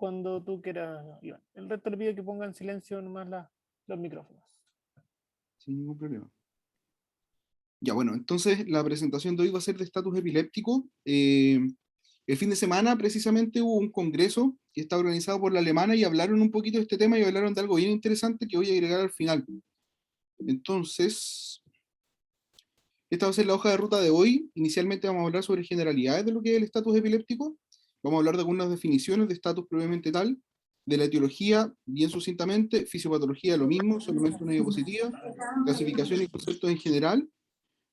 cuando tú quieras, Iván. El resto le pido que ponga en silencio nomás los micrófonos. Sin ningún problema. Ya, bueno, entonces la presentación de hoy va a ser de estatus epiléptico. El fin de semana precisamente hubo un congreso que está organizado por la alemana y hablaron un poquito de este tema y hablaron de algo bien interesante que voy a agregar al final. Entonces, esta va a ser la hoja de ruta de hoy. Inicialmente vamos a hablar sobre generalidades de lo que es el estatus epiléptico. Vamos a hablar de algunas definiciones de estatus propiamente tal, de la etiología, bien sucintamente, fisiopatología, lo mismo, solamente una diapositiva, clasificación y conceptos en general.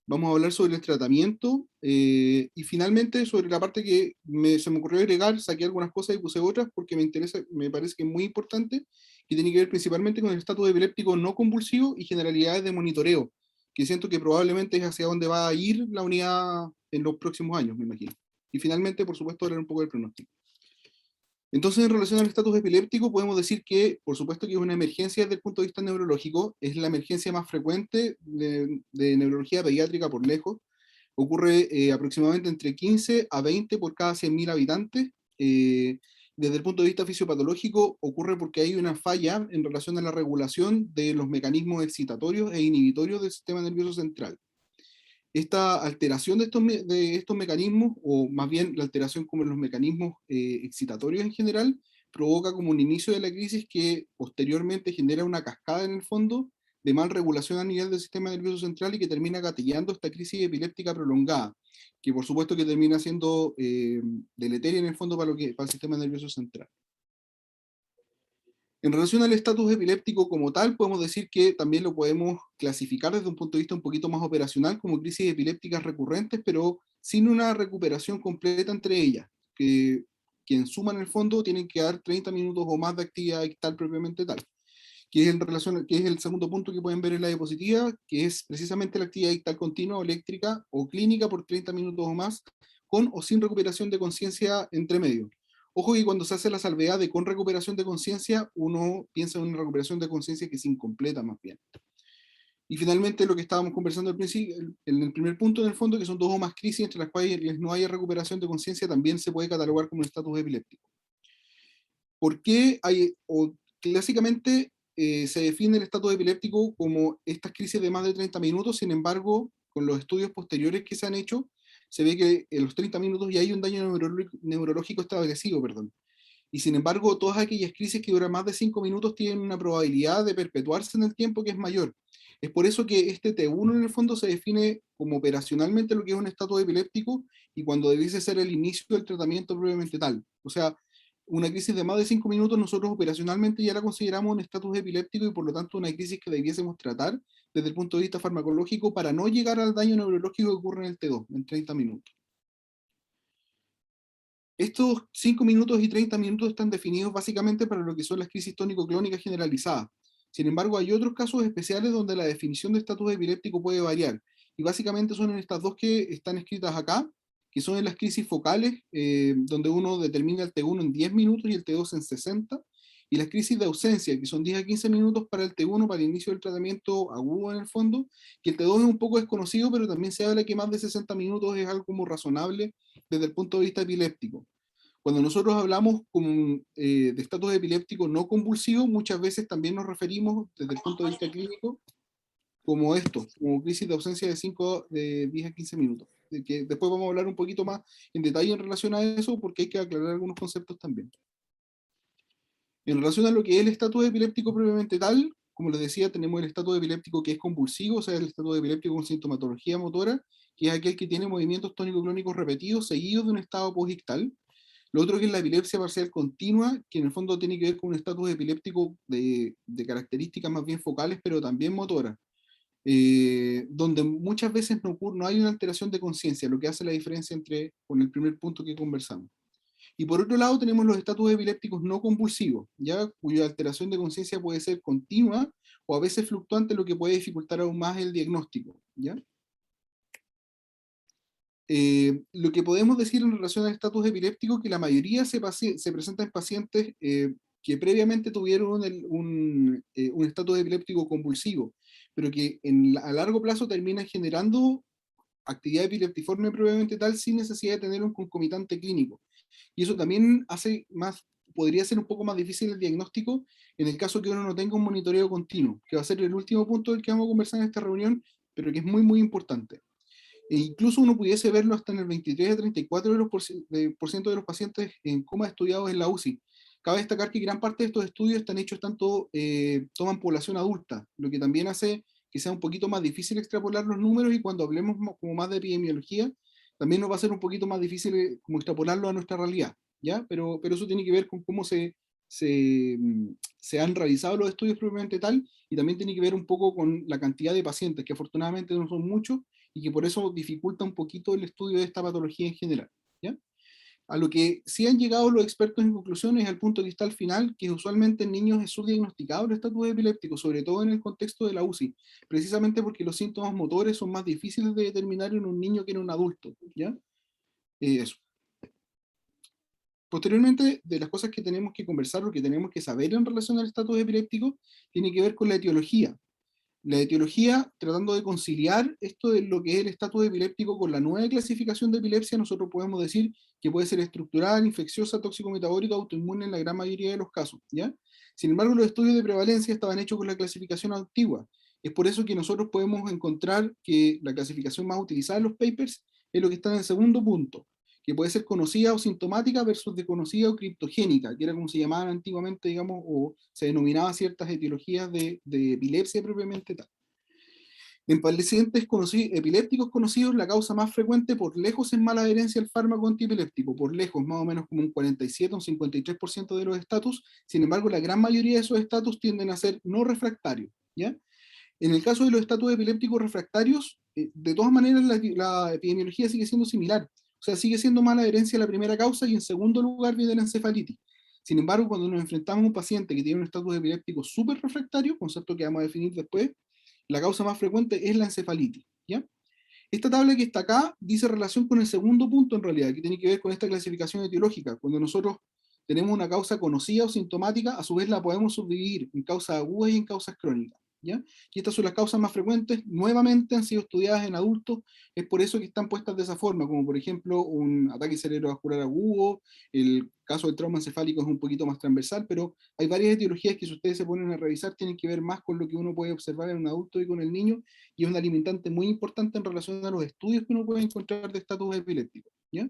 Vamos a hablar sobre el tratamiento y finalmente sobre la parte que se me ocurrió agregar, saqué algunas cosas y puse otras porque me interesa, me parece que es muy importante, que tiene que ver principalmente con el estatus epiléptico no convulsivo y generalidades de monitoreo, que siento que probablemente es hacia donde va a ir la unidad en los próximos años, me imagino. Y finalmente, por supuesto, hablar un poco del pronóstico. Entonces, en relación al estatus epiléptico, podemos decir que, por supuesto, que es una emergencia desde el punto de vista neurológico, es la emergencia más frecuente de neurología pediátrica por lejos, ocurre aproximadamente entre 15 a 20 por cada 100.000 habitantes. Desde el punto de vista fisiopatológico, ocurre porque hay una falla en relación a la regulación de los mecanismos excitatorios e inhibitorios del sistema nervioso central. Esta alteración de estos mecanismos, o más bien la alteración como en los mecanismos excitatorios en general, provoca como un inicio de la crisis que posteriormente genera una cascada en el fondo de mal regulación a nivel del sistema nervioso central y que termina gatillando esta crisis epiléptica prolongada, que por supuesto que termina siendo deleteria en el fondo para el sistema nervioso central. En relación al estatus epiléptico como tal, podemos decir que también lo podemos clasificar desde un punto de vista un poquito más operacional como crisis epilépticas recurrentes, pero sin una recuperación completa entre ellas, que en suma en el fondo tienen que dar 30 minutos o más de actividad ictal propiamente tal, que es, que es el segundo punto que pueden ver en la diapositiva, que es precisamente la actividad ictal continua o eléctrica o clínica por 30 minutos o más, con o sin recuperación de conciencia entre medio. Ojo que cuando se hace la salvedad de con recuperación de conciencia, uno piensa en una recuperación de conciencia que es incompleta más bien. Y finalmente lo que estábamos conversando al principio, en el primer punto en el fondo, que son dos o más crisis entre las cuales no haya recuperación de conciencia, también se puede catalogar como un estatus epiléptico. ¿Por qué hay, o clásicamente se define el estatus epiléptico como estas crisis de más de 30 minutos, sin embargo, con los estudios posteriores que se han hecho, se ve que en los 30 minutos ya hay un daño neurológico establecido, perdón. Y sin embargo, todas aquellas crisis que duran más de 5 minutos tienen una probabilidad de perpetuarse en el tiempo que es mayor. Es por eso que este T1 en el fondo se define como operacionalmente lo que es un estatus epiléptico y cuando debiese ser el inicio del tratamiento propiamente tal. O sea, una crisis de más de 5 minutos nosotros operacionalmente ya la consideramos un estatus epiléptico y por lo tanto una crisis que debiésemos tratar desde el punto de vista farmacológico para no llegar al daño neurológico que ocurre en el T2, en 30 minutos. Estos 5 minutos y 30 minutos están definidos básicamente para lo que son las crisis tónico-clónicas generalizadas. Sin embargo, hay otros casos especiales donde la definición de estatus epiléptico puede variar. Y básicamente son en estas dos que están escritas acá, que son en las crisis focales, donde uno determina el T1 en 10 minutos y el T2 en 60, y las crisis de ausencia, que son 10 a 15 minutos para el T1 para el inicio del tratamiento agudo en el fondo, que el T2 es un poco desconocido, pero también se habla que más de 60 minutos es algo como razonable desde el punto de vista epiléptico. Cuando nosotros hablamos de estatus epiléptico no convulsivo, muchas veces también nos referimos desde el punto de vista clínico como esto, como crisis de ausencia de 10 a 15 minutos. De que después vamos a hablar un poquito más en detalle en relación a eso porque hay que aclarar algunos conceptos también. En relación a lo que es el estatus epiléptico propiamente tal, como les decía, tenemos el estatus epiléptico que es convulsivo, o sea, el estatus epiléptico con sintomatología motora, que es aquel que tiene movimientos tónico-clónicos repetidos seguidos de un estado posictal. Lo otro que es la epilepsia parcial continua, que en el fondo tiene que ver con un estatus epiléptico de características más bien focales, pero también motoras, donde muchas veces no hay una alteración de conciencia, lo que hace la diferencia con el primer punto que conversamos. Y por otro lado tenemos los estatus epilépticos no convulsivos, ¿ya? Cuya alteración de conciencia puede ser continua o a veces fluctuante, lo que puede dificultar aún más el diagnóstico, ¿ya? Lo que podemos decir en relación al estatus epiléptico, que la mayoría se presenta en pacientes que previamente tuvieron un estatus epiléptico convulsivo, pero que a largo plazo terminan generando actividad epileptiforme previamente tal sin necesidad de tener un concomitante clínico. Y eso también podría ser un poco más difícil el diagnóstico en el caso que uno no tenga un monitoreo continuo, que va a ser el último punto del que vamos a conversar en esta reunión, pero que es muy, muy importante. E incluso uno pudiese verlo hasta en el 23 a 34% por ciento de los pacientes en coma estudiados en la UCI. Cabe destacar que gran parte de estos estudios están hechos tanto, toman población adulta, lo que también hace que sea un poquito más difícil extrapolar los números, y cuando hablemos como más de epidemiología, también nos va a ser un poquito más difícil como extrapolarlo a nuestra realidad, ¿ya? Pero eso tiene que ver con cómo se han realizado los estudios propiamente tal, y también tiene que ver un poco con la cantidad de pacientes, que afortunadamente no son muchos, y que por eso dificulta un poquito el estudio de esta patología en general, ¿ya? A lo que sí han llegado los expertos en conclusiones al punto que está al final, que usualmente en niños es subdiagnosticado el estatus epiléptico, sobre todo en el contexto de la UCI, precisamente porque los síntomas motores son más difíciles de determinar en un niño que en un adulto, ¿ya? Eso. Posteriormente, de las cosas que tenemos que conversar o que tenemos que saber en relación al estatus epiléptico, tiene que ver con la etiología. La etiología, tratando de conciliar esto de lo que es el estatus epiléptico con la nueva clasificación de epilepsia, nosotros podemos decir que puede ser estructural, infecciosa, tóxico-metabólica, autoinmune en la gran mayoría de los casos, ¿ya? Sin embargo, los estudios de prevalencia estaban hechos con la clasificación antigua. Es por eso que nosotros podemos encontrar que la clasificación más utilizada en los papers es lo que está en el segundo punto, que puede ser conocida o sintomática versus desconocida o criptogénica, que era como se llamaban antiguamente, digamos, o se denominaba ciertas etiologías de epilepsia propiamente tal. En pacientes epilépticos conocidos, la causa más frecuente por lejos es mala adherencia al fármaco antiepiléptico, por lejos, más o menos como un 47 o un 53% de los estatus. Sin embargo, la gran mayoría de esos estatus tienden a ser no refractarios, ¿ya? En el caso de los estatus epilépticos refractarios, de todas maneras la epidemiología sigue siendo similar. O sea, sigue siendo mala adherencia a la primera causa, y en segundo lugar viene la encefalitis. Sin embargo, cuando nos enfrentamos a un paciente que tiene un estatus epiléptico súper refractario, concepto que vamos a definir después, la causa más frecuente es la encefalitis, ¿ya? Esta tabla que está acá dice relación con el segundo punto en realidad, que tiene que ver con esta clasificación etiológica. Cuando nosotros tenemos una causa conocida o sintomática, a su vez la podemos subdividir en causas agudas y en causas crónicas, ¿ya? Y estas son las causas más frecuentes, nuevamente han sido estudiadas en adultos, es por eso que están puestas de esa forma, como por ejemplo un ataque cerebrovascular agudo. El caso del trauma encefálico es un poquito más transversal, pero hay varias etiologías que, si ustedes se ponen a revisar, tienen que ver más con lo que uno puede observar en un adulto y con el niño, y es un alimentante muy importante en relación a los estudios que uno puede encontrar de estatus epiléptico, ¿ya?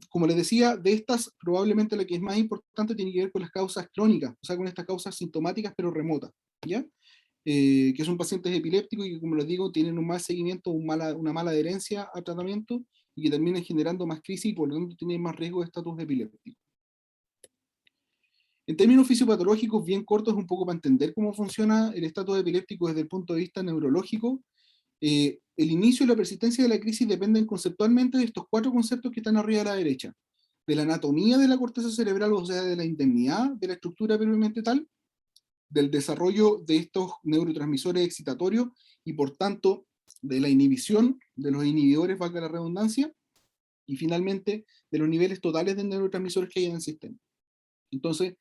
Como les decía, de estas, probablemente la que es más importante tiene que ver con las causas crónicas, o sea, con estas causas sintomáticas pero remotas, ¿ya? Que son pacientes epilépticos y que, como les digo, tienen un mal seguimiento, una mala adherencia al tratamiento, y que terminan generando más crisis y por lo tanto tienen más riesgo de estatus epiléptico. En términos fisiopatológicos bien cortos, un poco para entender cómo funciona el estatus epiléptico desde el punto de vista neurológico, el inicio y la persistencia de la crisis dependen conceptualmente de estos 4 conceptos que están arriba a la derecha: de la anatomía de la corteza cerebral, o sea, de la indemnidad de la estructura propiamente tal, del desarrollo de estos neurotransmisores excitatorios y por tanto de la inhibición de los inhibidores, valga la redundancia, y finalmente de los niveles totales de neurotransmisores que hay en el sistema. Entonces,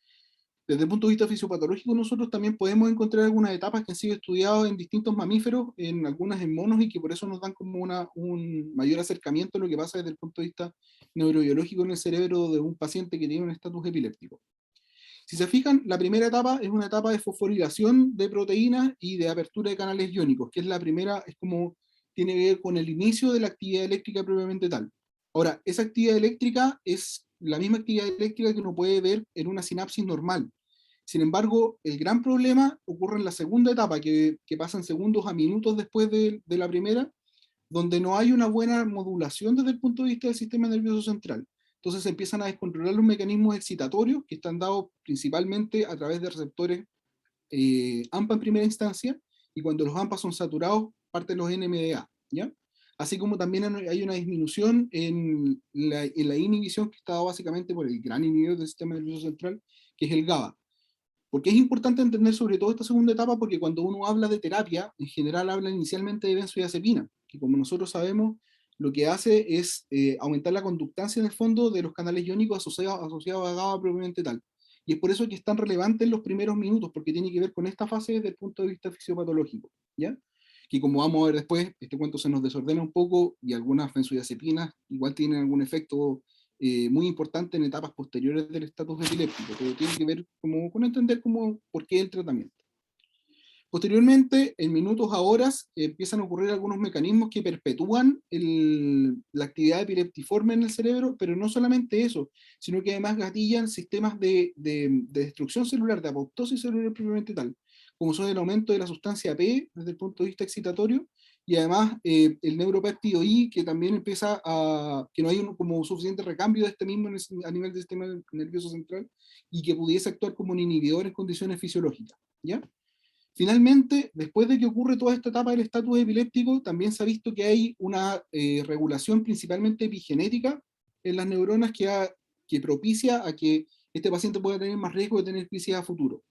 desde el punto de vista fisiopatológico, nosotros también podemos encontrar algunas etapas que han sido estudiadas en distintos mamíferos, en algunas en monos, y que por eso nos dan como un mayor acercamiento a lo que pasa desde el punto de vista neurobiológico en el cerebro de un paciente que tiene un estatus epiléptico. Si se fijan, la primera etapa es una etapa de fosforilación de proteínas y de apertura de canales iónicos, que es la primera, es como tiene que ver con el inicio de la actividad eléctrica propiamente tal. Ahora, esa actividad eléctrica es la misma actividad eléctrica que uno puede ver en una sinapsis normal. Sin embargo, el gran problema ocurre en la segunda etapa, que pasan segundos a minutos después de la primera, donde no hay una buena modulación desde el punto de vista del sistema nervioso central. Entonces se empiezan a descontrolar los mecanismos excitatorios, que están dados principalmente a través de receptores AMPA en primera instancia, y cuando los AMPA son saturados, parten los NMDA, ¿ya? Así como también hay una disminución en la inhibición, que está dado básicamente por el gran inhibidor del sistema nervioso central, que es el GABA. Porque es importante entender sobre todo esta segunda etapa, porque cuando uno habla de terapia, en general habla inicialmente de benzodiazepina, que, como nosotros sabemos, lo que hace es aumentar la conductancia en el fondo de los canales iónicos asociados a GABA propiamente tal. Y es por eso que es tan relevante en los primeros minutos, porque tiene que ver con esta fase desde el punto de vista fisiopatológico, ¿ya? Que, como vamos a ver después, este cuento se nos desordena un poco, y algunas benzodiazepinas igual tienen algún efecto muy importante en etapas posteriores del estatus epiléptico, pero tiene que ver con entender por qué el tratamiento. Posteriormente, en minutos a horas, empiezan a ocurrir algunos mecanismos que perpetúan la actividad epileptiforme en el cerebro, pero no solamente eso, sino que además gatillan sistemas de destrucción celular, de apoptosis celular propiamente tal, como son el aumento de la sustancia P desde el punto de vista excitatorio, y además el neuropéptido I, que también empieza que no hay como suficiente recambio de este mismo a nivel del sistema nervioso central, y que pudiese actuar como un inhibidor en condiciones fisiológicas, ¿ya? Finalmente, después de que ocurre toda esta etapa del estatus epiléptico, también se ha visto que hay una regulación principalmente epigenética en las neuronas que propicia a que este paciente pueda tener más riesgo de tener crisis a futuro.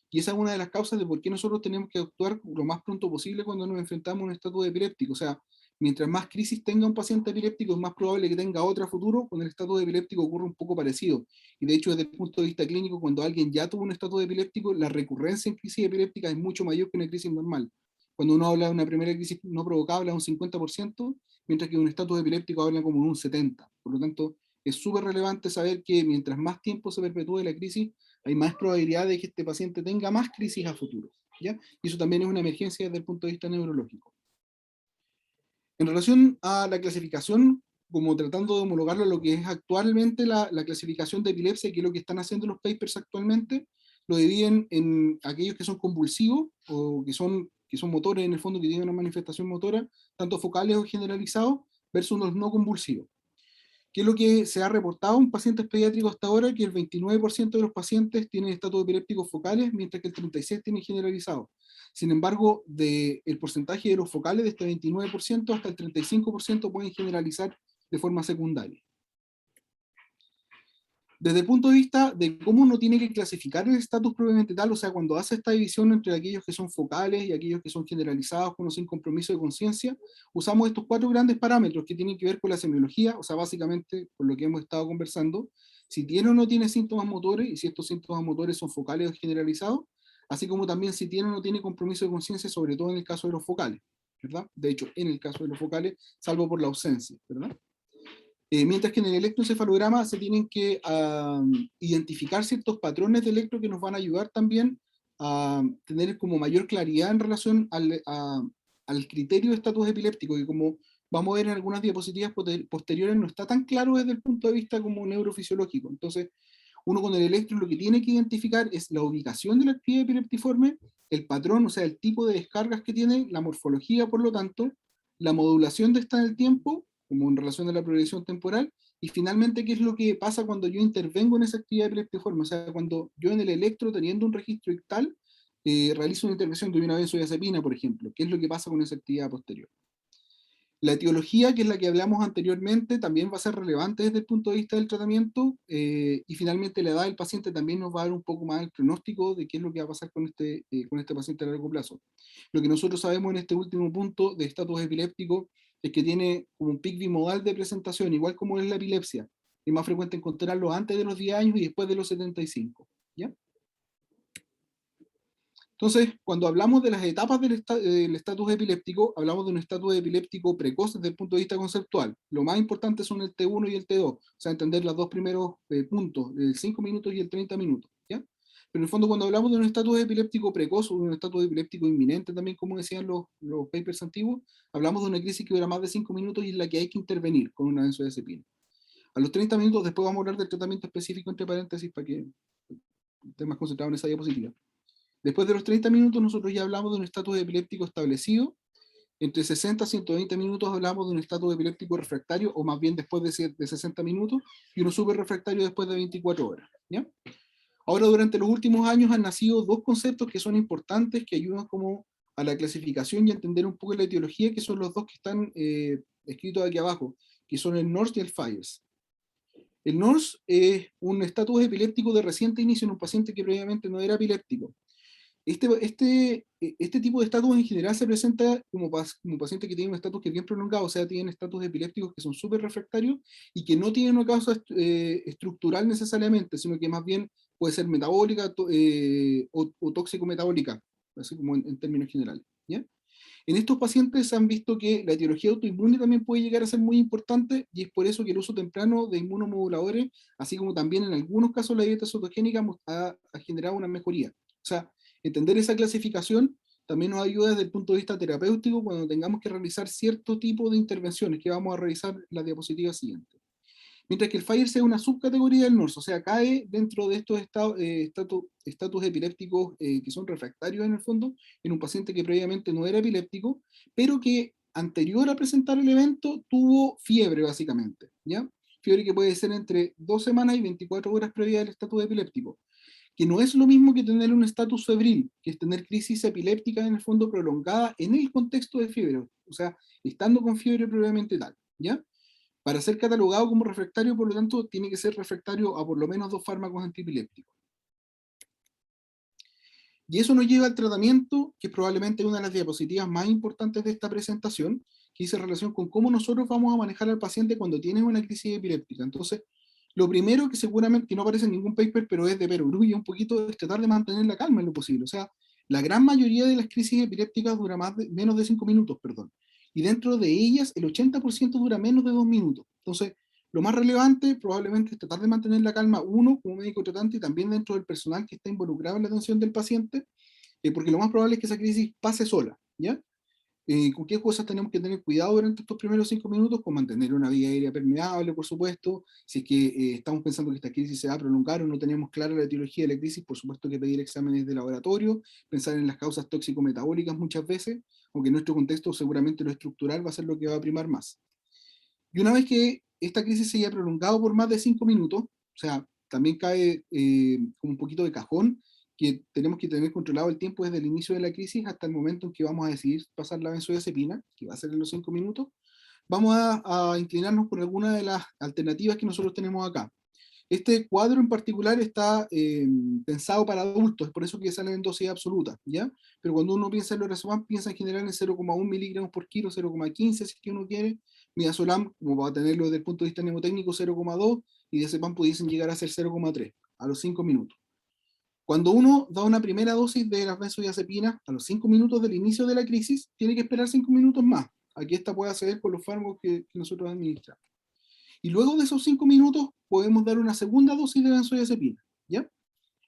Y esa es una de las causas de por qué nosotros tenemos que actuar lo más pronto posible cuando nos enfrentamos a un estatus epiléptico. O sea, mientras más crisis tenga un paciente epiléptico, es más probable que tenga otra a futuro. Con el estatus epiléptico ocurre un poco parecido. Y de hecho, desde el punto de vista clínico, cuando alguien ya tuvo un estatus epiléptico, la recurrencia en crisis epiléptica es mucho mayor que una crisis normal. Cuando uno habla de una primera crisis no provocada, habla de un 50%, mientras que un estatus epiléptico habla como de un 70%. Por lo tanto, es súper relevante saber que mientras más tiempo se perpetúe la crisis, hay más probabilidad de que este paciente tenga más crisis a futuro, ¿ya? Y eso también es una emergencia desde el punto de vista neurológico. En relación a la clasificación, como tratando de homologarlo a lo que es actualmente la clasificación de epilepsia, que es lo que están haciendo los papers actualmente, lo dividen en aquellos que son convulsivos, o que son motores en el fondo, que tienen una manifestación motora, tanto focales o generalizados, versus los no convulsivos. ¿Qué es lo que se ha reportado en pacientes pediátricos hasta ahora? Que el 29% de los pacientes tienen estatus epilépticos focales, mientras que el 36% tienen generalizado. Sin embargo, el porcentaje de los focales de este 29% hasta el 35% pueden generalizar de forma secundaria. Desde el punto de vista de cómo uno tiene que clasificar el estatus propiamente tal, o sea, cuando hace esta división entre aquellos que son focales y aquellos que son generalizados con o sin compromiso de conciencia, usamos estos 4 grandes parámetros que tienen que ver con la semiología, o sea, básicamente con lo que hemos estado conversando, si tiene o no tiene síntomas motores, y si estos síntomas motores son focales o generalizados, así como también si tiene o no tiene compromiso de conciencia, sobre todo en el caso de los focales, ¿verdad? De hecho, en el caso de los focales, salvo por la ausencia, ¿verdad? Mientras que en el electroencefalograma se tienen que identificar ciertos patrones de electro que nos van a ayudar también a tener como mayor claridad en relación al criterio de estatus epiléptico, que como vamos a ver en algunas diapositivas posteriores no está tan claro desde el punto de vista como neurofisiológico. Entonces, uno con el electro lo que tiene que identificar es la ubicación de la actividad epileptiforme, el patrón, o sea, el tipo de descargas que tiene, la morfología, por lo tanto, la modulación de esta en el tiempo, como en relación a la progresión temporal, y finalmente qué es lo que pasa cuando yo intervengo en esa actividad epileptiforme, o sea, cuando yo en el electro, teniendo un registro ictal, realizo una intervención de una benzodiazepina, por ejemplo, qué es lo que pasa con esa actividad posterior. La etiología, que es la que hablamos anteriormente, también va a ser relevante desde el punto de vista del tratamiento, y finalmente la edad del paciente también nos va a dar un poco más el pronóstico de qué es lo que va a pasar con este paciente a largo plazo. Lo que nosotros sabemos en este último punto de estatus epiléptico es que tiene como un pic bimodal de presentación, igual como es la epilepsia. Es más frecuente encontrarlo antes de los 10 años y después de los 75, ¿ya? Entonces, cuando hablamos de las etapas del estatus epiléptico, hablamos de un estatus epiléptico precoz desde el punto de vista conceptual. Lo más importante son el T1 y el T2, o sea, entender los dos primeros puntos, el 5 minutos y el 30 minutos, ¿ya? Pero en el fondo, cuando hablamos de un estatus epiléptico precoz o de un estatus epiléptico inminente, también como decían los papers antiguos, hablamos de una crisis que dura más de 5 minutos y en la que hay que intervenir con una benzodiazepina. A los 30 minutos, después vamos a hablar del tratamiento específico, entre paréntesis, para que esté más concentrado en esa diapositiva. Después de los 30 minutos nosotros ya hablamos de un estatus epiléptico establecido. Entre 60 y 120 minutos hablamos de un estatus epiléptico refractario, o más bien después de 60 minutos, y uno súper refractario después de 24 horas. ¿Ya? Ahora, durante los últimos años han nacido dos conceptos que son importantes, que ayudan como a la clasificación y a entender un poco la etiología, que son los dos que están escritos aquí abajo, que son el NORS y el FIRES. El NORS es un estatus epiléptico de reciente inicio en un paciente que previamente no era epiléptico. Este tipo de estatus en general se presenta como paciente que tiene un estatus que es bien prolongado, o sea, tienen estatus epilépticos que son súper refractarios y que no tienen una causa estructural necesariamente, sino que más bien puede ser metabólica o tóxico-metabólica, así como en términos generales, ¿ya? En estos pacientes se han visto que la etiología autoinmune también puede llegar a ser muy importante, y es por eso que el uso temprano de inmunomoduladores, así como también en algunos casos la dieta cetogénica, ha generado una mejoría. O sea, entender esa clasificación también nos ayuda desde el punto de vista terapéutico cuando tengamos que realizar cierto tipo de intervenciones que vamos a revisar en la diapositiva siguiente. Mientras que el FIRE es una subcategoría del NORS, o sea, cae dentro de estos estatus epilépticos que son refractarios en el fondo, en un paciente que previamente no era epiléptico, pero que anterior a presentar el evento tuvo fiebre básicamente, ¿ya? Fiebre que puede ser entre 2 semanas y 24 horas previa del estatus epiléptico, que no es lo mismo que tener un estatus febril, que es tener crisis epiléptica en el fondo prolongada en el contexto de fiebre, o sea, estando con fiebre previamente tal, ¿ya? Para ser catalogado como refractario, por lo tanto, tiene que ser refractario a por lo menos 2 fármacos antiepilépticos. Y eso nos lleva al tratamiento, que es probablemente una de las diapositivas más importantes de esta presentación, que dice relación con cómo nosotros vamos a manejar al paciente cuando tiene una crisis epiléptica. Entonces, lo primero que seguramente, que no aparece en ningún paper, pero es de perogrullo un poquito, es tratar de mantener la calma en lo posible. O sea, la gran mayoría de las crisis epilépticas dura menos de 5 minutos, perdón. Y dentro de ellas, el 80% dura menos de 2 minutos. Entonces, lo más relevante probablemente es tratar de mantener la calma uno como médico tratante y también dentro del personal que está involucrado en la atención del paciente, porque lo más probable es que esa crisis pase sola, ¿ya? ¿Con qué cosas tenemos que tener cuidado durante estos primeros 5 minutos? Con mantener una vía aérea permeable, por supuesto. Si es que estamos pensando que esta crisis se va a prolongar o no tenemos clara la etiología de la crisis, por supuesto que pedir exámenes de laboratorio, pensar en las causas tóxico-metabólicas muchas veces, aunque en nuestro contexto seguramente lo estructural va a ser lo que va a primar más. Y una vez que esta crisis se haya prolongado por más de 5 minutos, o sea, también cae como un poquito de cajón, que tenemos que tener controlado el tiempo desde el inicio de la crisis hasta el momento en que vamos a decidir pasar la benzodiazepina, que va a ser en los 5 minutos. Vamos a inclinarnos por alguna de las alternativas que nosotros tenemos acá. Este cuadro en particular está pensado para adultos, es por eso que sale en dosis absoluta, ¿ya? Pero cuando uno piensa en lorazepam, piensa en general en 0,1 miligramos por kilo, 0,15 si es que uno quiere, midazolam, como va a tenerlo desde el punto de vista mnemotécnico, 0,2, y diazepam pudiesen llegar a ser 0,3 a los 5 minutos. Cuando uno da una primera dosis de las benzodiazepinas a los 5 minutos del inicio de la crisis, tiene que esperar 5 minutos más. Aquí esta puede acceder con los fármacos que nosotros administramos. Y luego de esos 5 minutos podemos dar una segunda dosis de benzodiazepina, ¿ya?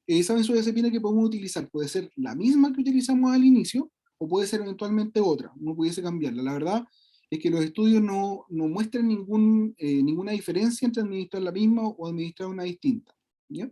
Esa benzodiazepina que podemos utilizar puede ser la misma que utilizamos al inicio o puede ser eventualmente otra, uno pudiese cambiarla. La verdad es que los estudios no muestran ninguna diferencia entre administrar la misma o administrar una distinta, ¿ya?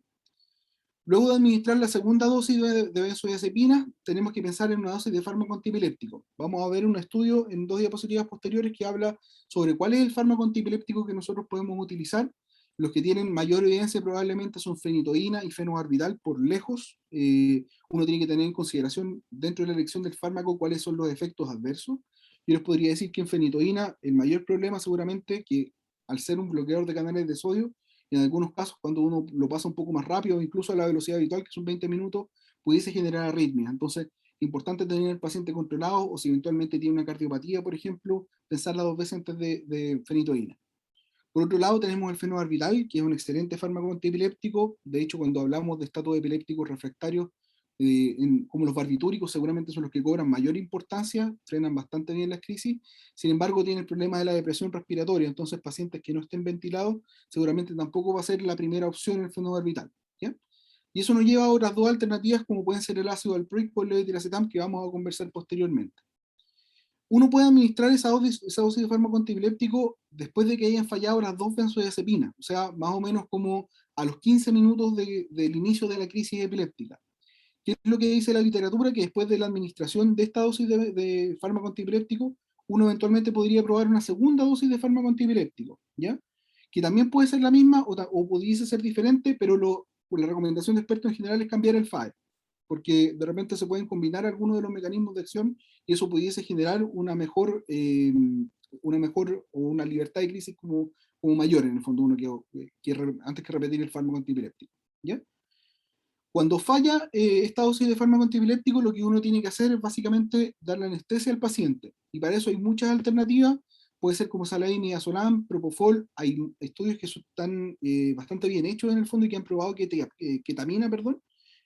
Luego de administrar la segunda dosis de benzodiazepina, tenemos que pensar en una dosis de fármaco antiepiléptico. Vamos a ver un estudio en 2 diapositivas posteriores que habla sobre cuál es el fármaco antiepiléptico que nosotros podemos utilizar. Los que tienen mayor evidencia probablemente son fenitoína y fenobarbital por lejos. Uno tiene que tener en consideración dentro de la elección del fármaco cuáles son los efectos adversos. Yo les podría decir que en fenitoína el mayor problema seguramente que al ser un bloqueador de canales de sodio, en algunos casos, cuando uno lo pasa un poco más rápido, incluso a la velocidad habitual, que son 20 minutos, pudiese generar arritmia. Entonces, importante tener al paciente controlado, o si eventualmente tiene una cardiopatía, por ejemplo, pensarla 2 veces antes de fenitoína. Por otro lado, tenemos el fenobarbital, que es un excelente fármaco antiepiléptico. De hecho, cuando hablamos de estatus epilépticos refractarios, como los barbitúricos, seguramente son los que cobran mayor importancia, frenan bastante bien las crisis. Sin embargo, tiene el problema de la depresión respiratoria, entonces pacientes que no estén ventilados, seguramente tampoco va a ser la primera opción el fenobarbital, ¿ya? Y eso nos lleva a otras 2 alternativas, como pueden ser el ácido valproic o el levetiracetam, que vamos a conversar posteriormente. Uno puede administrar esa dosis de fármaco antiepiléptico después de que hayan fallado las 2 benzodiazepinas, o sea, más o menos como a los 15 minutos del inicio de la crisis epiléptica. ¿Qué es lo que dice la literatura? Que después de la administración de esta dosis de fármaco antiepiléptico, uno eventualmente podría probar una segunda dosis de fármaco antiepiléptico, ¿ya? Que también puede ser la misma o pudiese ser diferente, pero la recomendación de expertos en general es cambiar el FAE, porque de repente se pueden combinar algunos de los mecanismos de acción y eso pudiese generar una mejor o una libertad de crisis como mayor en el fondo, antes que repetir el fármaco antiepiléptico, ¿ya? Cuando falla esta dosis de fármaco antiepiléptico, lo que uno tiene que hacer es básicamente darle anestesia al paciente. Y para eso hay muchas alternativas. Puede ser como Saladin, Midazolam, Propofol. Hay estudios que están bastante bien hechos en el fondo y que han probado ketamina,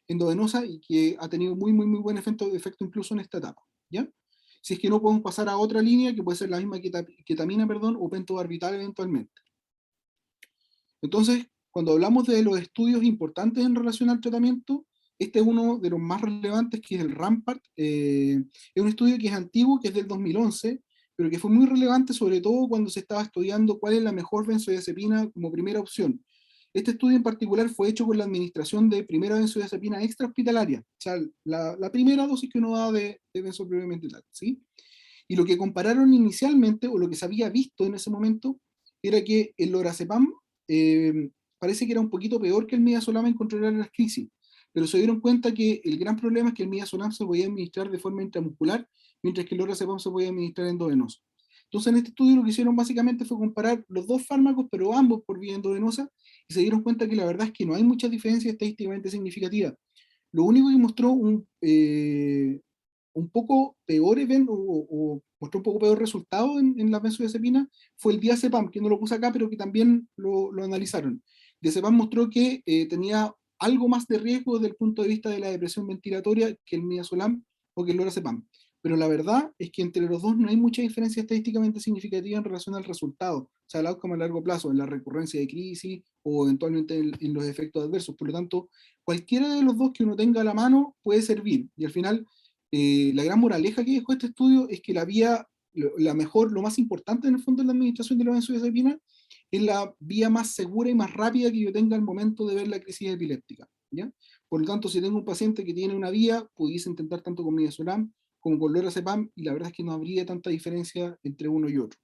endovenosa, y que ha tenido muy, muy, muy buen efecto incluso en esta etapa, ¿ya? si es que no podemos pasar a otra línea, que puede ser la misma ketamina, perdón, o pentobarbital eventualmente. Entonces, cuando hablamos de los estudios importantes en relación al tratamiento, este es uno de los más relevantes, que es el RAMPART. Es un estudio que es antiguo, que es del 2011, pero que fue muy relevante, sobre todo cuando se estaba estudiando cuál es la mejor benzodiazepina como primera opción. Este estudio en particular fue hecho con la administración de primera benzodiazepina extrahospitalaria, o sea, la primera dosis que uno da de benzopreviomente tal, ¿sí? Y lo que compararon inicialmente, o lo que se había visto en ese momento, era que el lorazepam parece que era un poquito peor que el midazolam en controlar las crisis, pero se dieron cuenta que el gran problema es que el midazolam se podía administrar de forma intramuscular, mientras que el lorazepam se podía administrar endovenosa. Entonces, en este estudio lo que hicieron básicamente fue comparar los dos fármacos, pero ambos por vía endovenosa, y se dieron cuenta que la verdad es que no hay mucha diferencia estadísticamente significativa. Lo único que mostró un poco peor o mostró un poco peor resultado en la benzodiazepina fue el diazepam, que no lo puse acá, pero que también lo analizaron. Diazepam mostró que tenía algo más de riesgo desde el punto de vista de la depresión ventilatoria que el midazolam o que el lorazepam. Pero la verdad es que entre los dos no hay mucha diferencia estadísticamente significativa en relación al resultado, o sea, el outcome a largo plazo, en la recurrencia de crisis o eventualmente en los efectos adversos. Por lo tanto, cualquiera de los dos que uno tenga a la mano puede servir. Y al final, la gran moraleja que dejó este estudio es que la vía, la mejor, lo más importante en el fondo de la administración de la benzodiazepina es la vía más segura y más rápida que yo tenga al momento de ver la crisis epiléptica, ¿ya? Por lo tanto, si tengo un paciente que tiene una vía, pudiese intentar tanto con midazolam como con lorazepam, y la verdad es que no habría tanta diferencia entre uno y otro.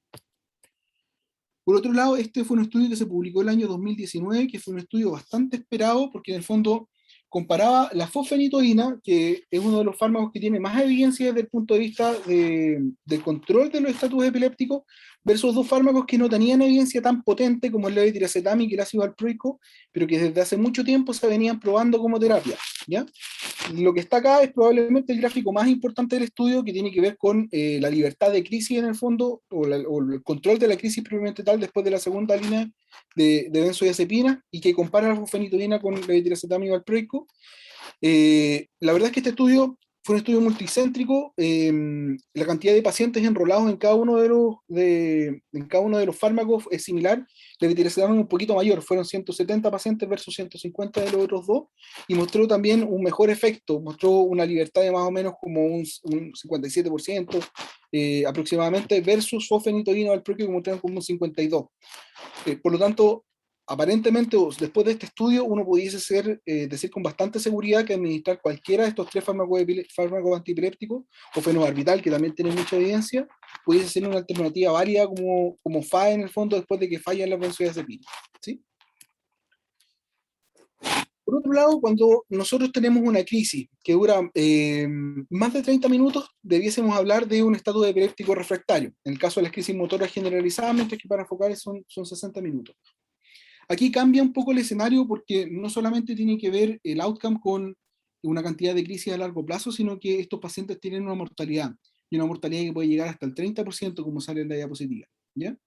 Por otro lado, este fue un estudio que se publicó el año 2019, que fue un estudio bastante esperado, porque en el fondo comparaba la fosfenitoína, que es uno de los fármacos que tiene más evidencia desde el punto de vista del control de los estatus epilépticos, versus dos fármacos que no tenían evidencia tan potente como el levetiracetam y el ácido valproico, pero que desde hace mucho tiempo se venían probando como terapia, ¿ya? Lo que está acá es probablemente el gráfico más importante del estudio, que tiene que ver con la libertad de crisis en el fondo, o el control de la crisis propiamente tal después de la segunda línea de benzodiazepina, y que compara la fosfenitoína con la levetiracetam y valproico. La verdad es que este estudio fue un estudio multicéntrico. La cantidad de pacientes enrolados en cada uno de los fármacos es similar. La levetiracetam es un poquito mayor, fueron 170 pacientes versus 150 de los otros dos, y mostró también un mejor efecto, mostró una libertad de más o menos como un 57% aproximadamente, versus fosfenitoína o valproico que mostraron como un 52%. Por lo tanto, aparentemente, después de este estudio, uno pudiese decir con bastante seguridad que administrar cualquiera de estos tres fármacos antiepilépticos, o fenobarbital, que también tiene mucha evidencia, pudiese ser una alternativa válida como FAE en el fondo después de que fallan las benzodiazepinas, ¿sí? Por otro lado, cuando nosotros tenemos una crisis que dura más de 30 minutos, debiésemos hablar de un estatus epiléptico refractario. En el caso de las crisis motoras generalizadas, mientras que para focales son 60 minutos. Aquí cambia un poco el escenario, porque no solamente tiene que ver el outcome con una cantidad de crisis a largo plazo, sino que estos pacientes tienen una mortalidad, y una mortalidad que puede llegar hasta el 30%, como sale en la diapositiva, ¿ya?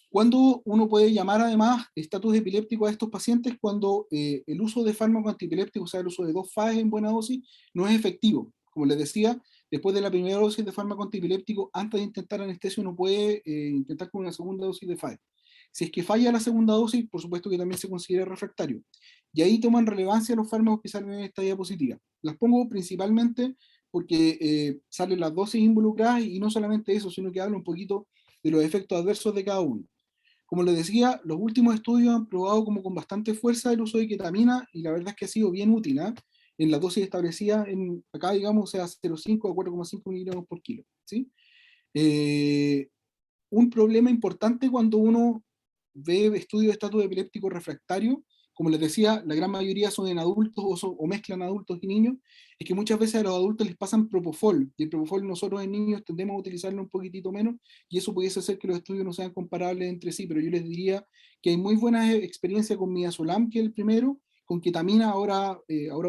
Cuando uno puede llamar además estatus epiléptico a estos pacientes, cuando el uso de fármacos antiepilépticos, o sea, el uso de dos FAEs en buena dosis, no es efectivo. Como les decía, después de la primera dosis de fármaco antiepiléptico, antes de intentar anestesia, uno puede intentar con una segunda dosis de FAE. Si es que falla la segunda dosis, por supuesto que también se considera refractario. Y ahí toman relevancia los fármacos que salen en esta diapositiva. Las pongo principalmente porque salen las dosis involucradas, y no solamente eso, sino que hablo un poquito de los efectos adversos de cada uno. Como les decía, los últimos estudios han probado como con bastante fuerza el uso de ketamina, y la verdad es que ha sido bien útil, ¿eh? En la dosis establecida acá, digamos, sea 0,5 a 4,5 miligramos por kilo, ¿sí? Un problema importante cuando uno ve estudios de estatus epiléptico refractario, como les decía, la gran mayoría son en adultos o mezclan adultos y niños, es que muchas veces a los adultos les pasan propofol, y el propofol nosotros en niños tendemos a utilizarlo un poquitito menos, y eso pudiese hacer que los estudios no sean comparables entre sí, pero yo les diría que hay muy buena experiencia con midazolam, que es el primero, con ketamina ahora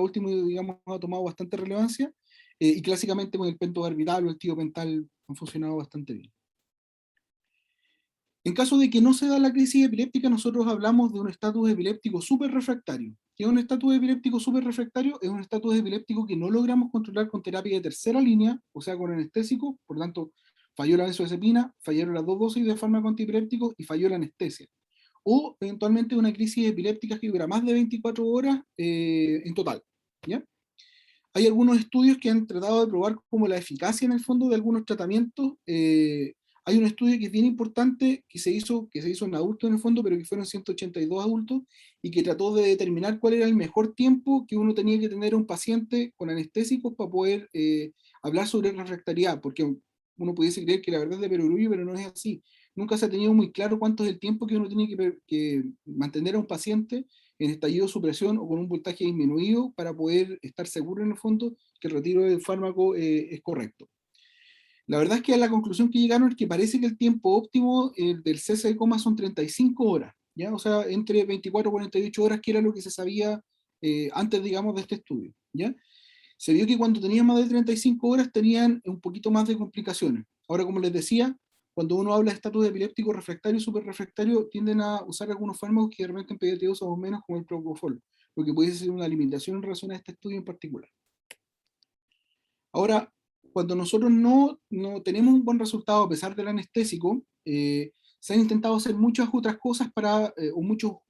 último, digamos, ha tomado bastante relevancia, y clásicamente con el pentobarbital o el tiopental han funcionado bastante bien. En caso de que no se da la crisis epiléptica, nosotros hablamos de un estatus epiléptico superrefractario. ¿Qué es un estatus epiléptico superrefractario? Es un estatus epiléptico que no logramos controlar con terapia de tercera línea, o sea, con anestésico, por lo tanto, falló la benzodiazepina, fallaron las dos dosis de fármaco antiepiléptico y falló la anestesia. O eventualmente una crisis epiléptica que dura más de 24 horas en total. ¿Ya? Hay algunos estudios que han tratado de probar como la eficacia en el fondo de algunos tratamientos. Hay un estudio que es bien importante que se hizo en adultos en el fondo, pero que fueron 182 adultos, y que trató de determinar cuál era el mejor tiempo que uno tenía que tener a un paciente con anestésicos para poder hablar sobre refractariedad, porque uno pudiese creer que la verdad es de perogrullo, pero no es así. Nunca se ha tenido muy claro cuánto es el tiempo que uno tiene que mantener a un paciente en estallido de supresión o con un voltaje disminuido para poder estar seguro en el fondo que el retiro del fármaco es correcto. La verdad es que a la conclusión que llegaron es que parece que el tiempo óptimo del cese de coma son 35 horas, ¿ya? O sea, entre 24 y 48 horas, que era lo que se sabía antes, digamos, de este estudio, ¿ya? Se vio que cuando tenían más de 35 horas tenían un poquito más de complicaciones. Ahora, como les decía, cuando uno habla de estatus epiléptico refractario y superrefractario, tienden a usar algunos fármacos que realmente en pediatría usamos menos, como el propofol, lo que puede ser una limitación en relación a este estudio en particular. Ahora, cuando nosotros no tenemos un buen resultado a pesar del anestésico, se han intentado hacer muchas otras cosas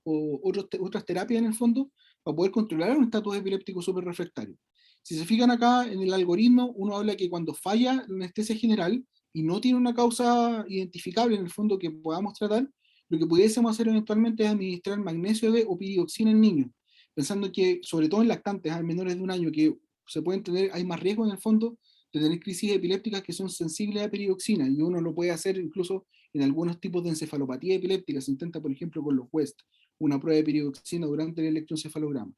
otras terapias en el fondo para poder controlar un estatus epiléptico superrefractario. Si se fijan acá en el algoritmo, uno habla que cuando falla la anestesia general y no tiene una causa identificable en el fondo que podamos tratar, lo que pudiésemos hacer eventualmente es administrar magnesio D o piridoxina en niños, pensando que, sobre todo en lactantes, a menores de un año, que se pueden tener, hay más riesgo en el fondo de tener crisis epilépticas que son sensibles a piridoxina, y uno lo puede hacer incluso en algunos tipos de encefalopatía epiléptica. Se intenta, por ejemplo, con los West, una prueba de piridoxina durante el electroencefalograma.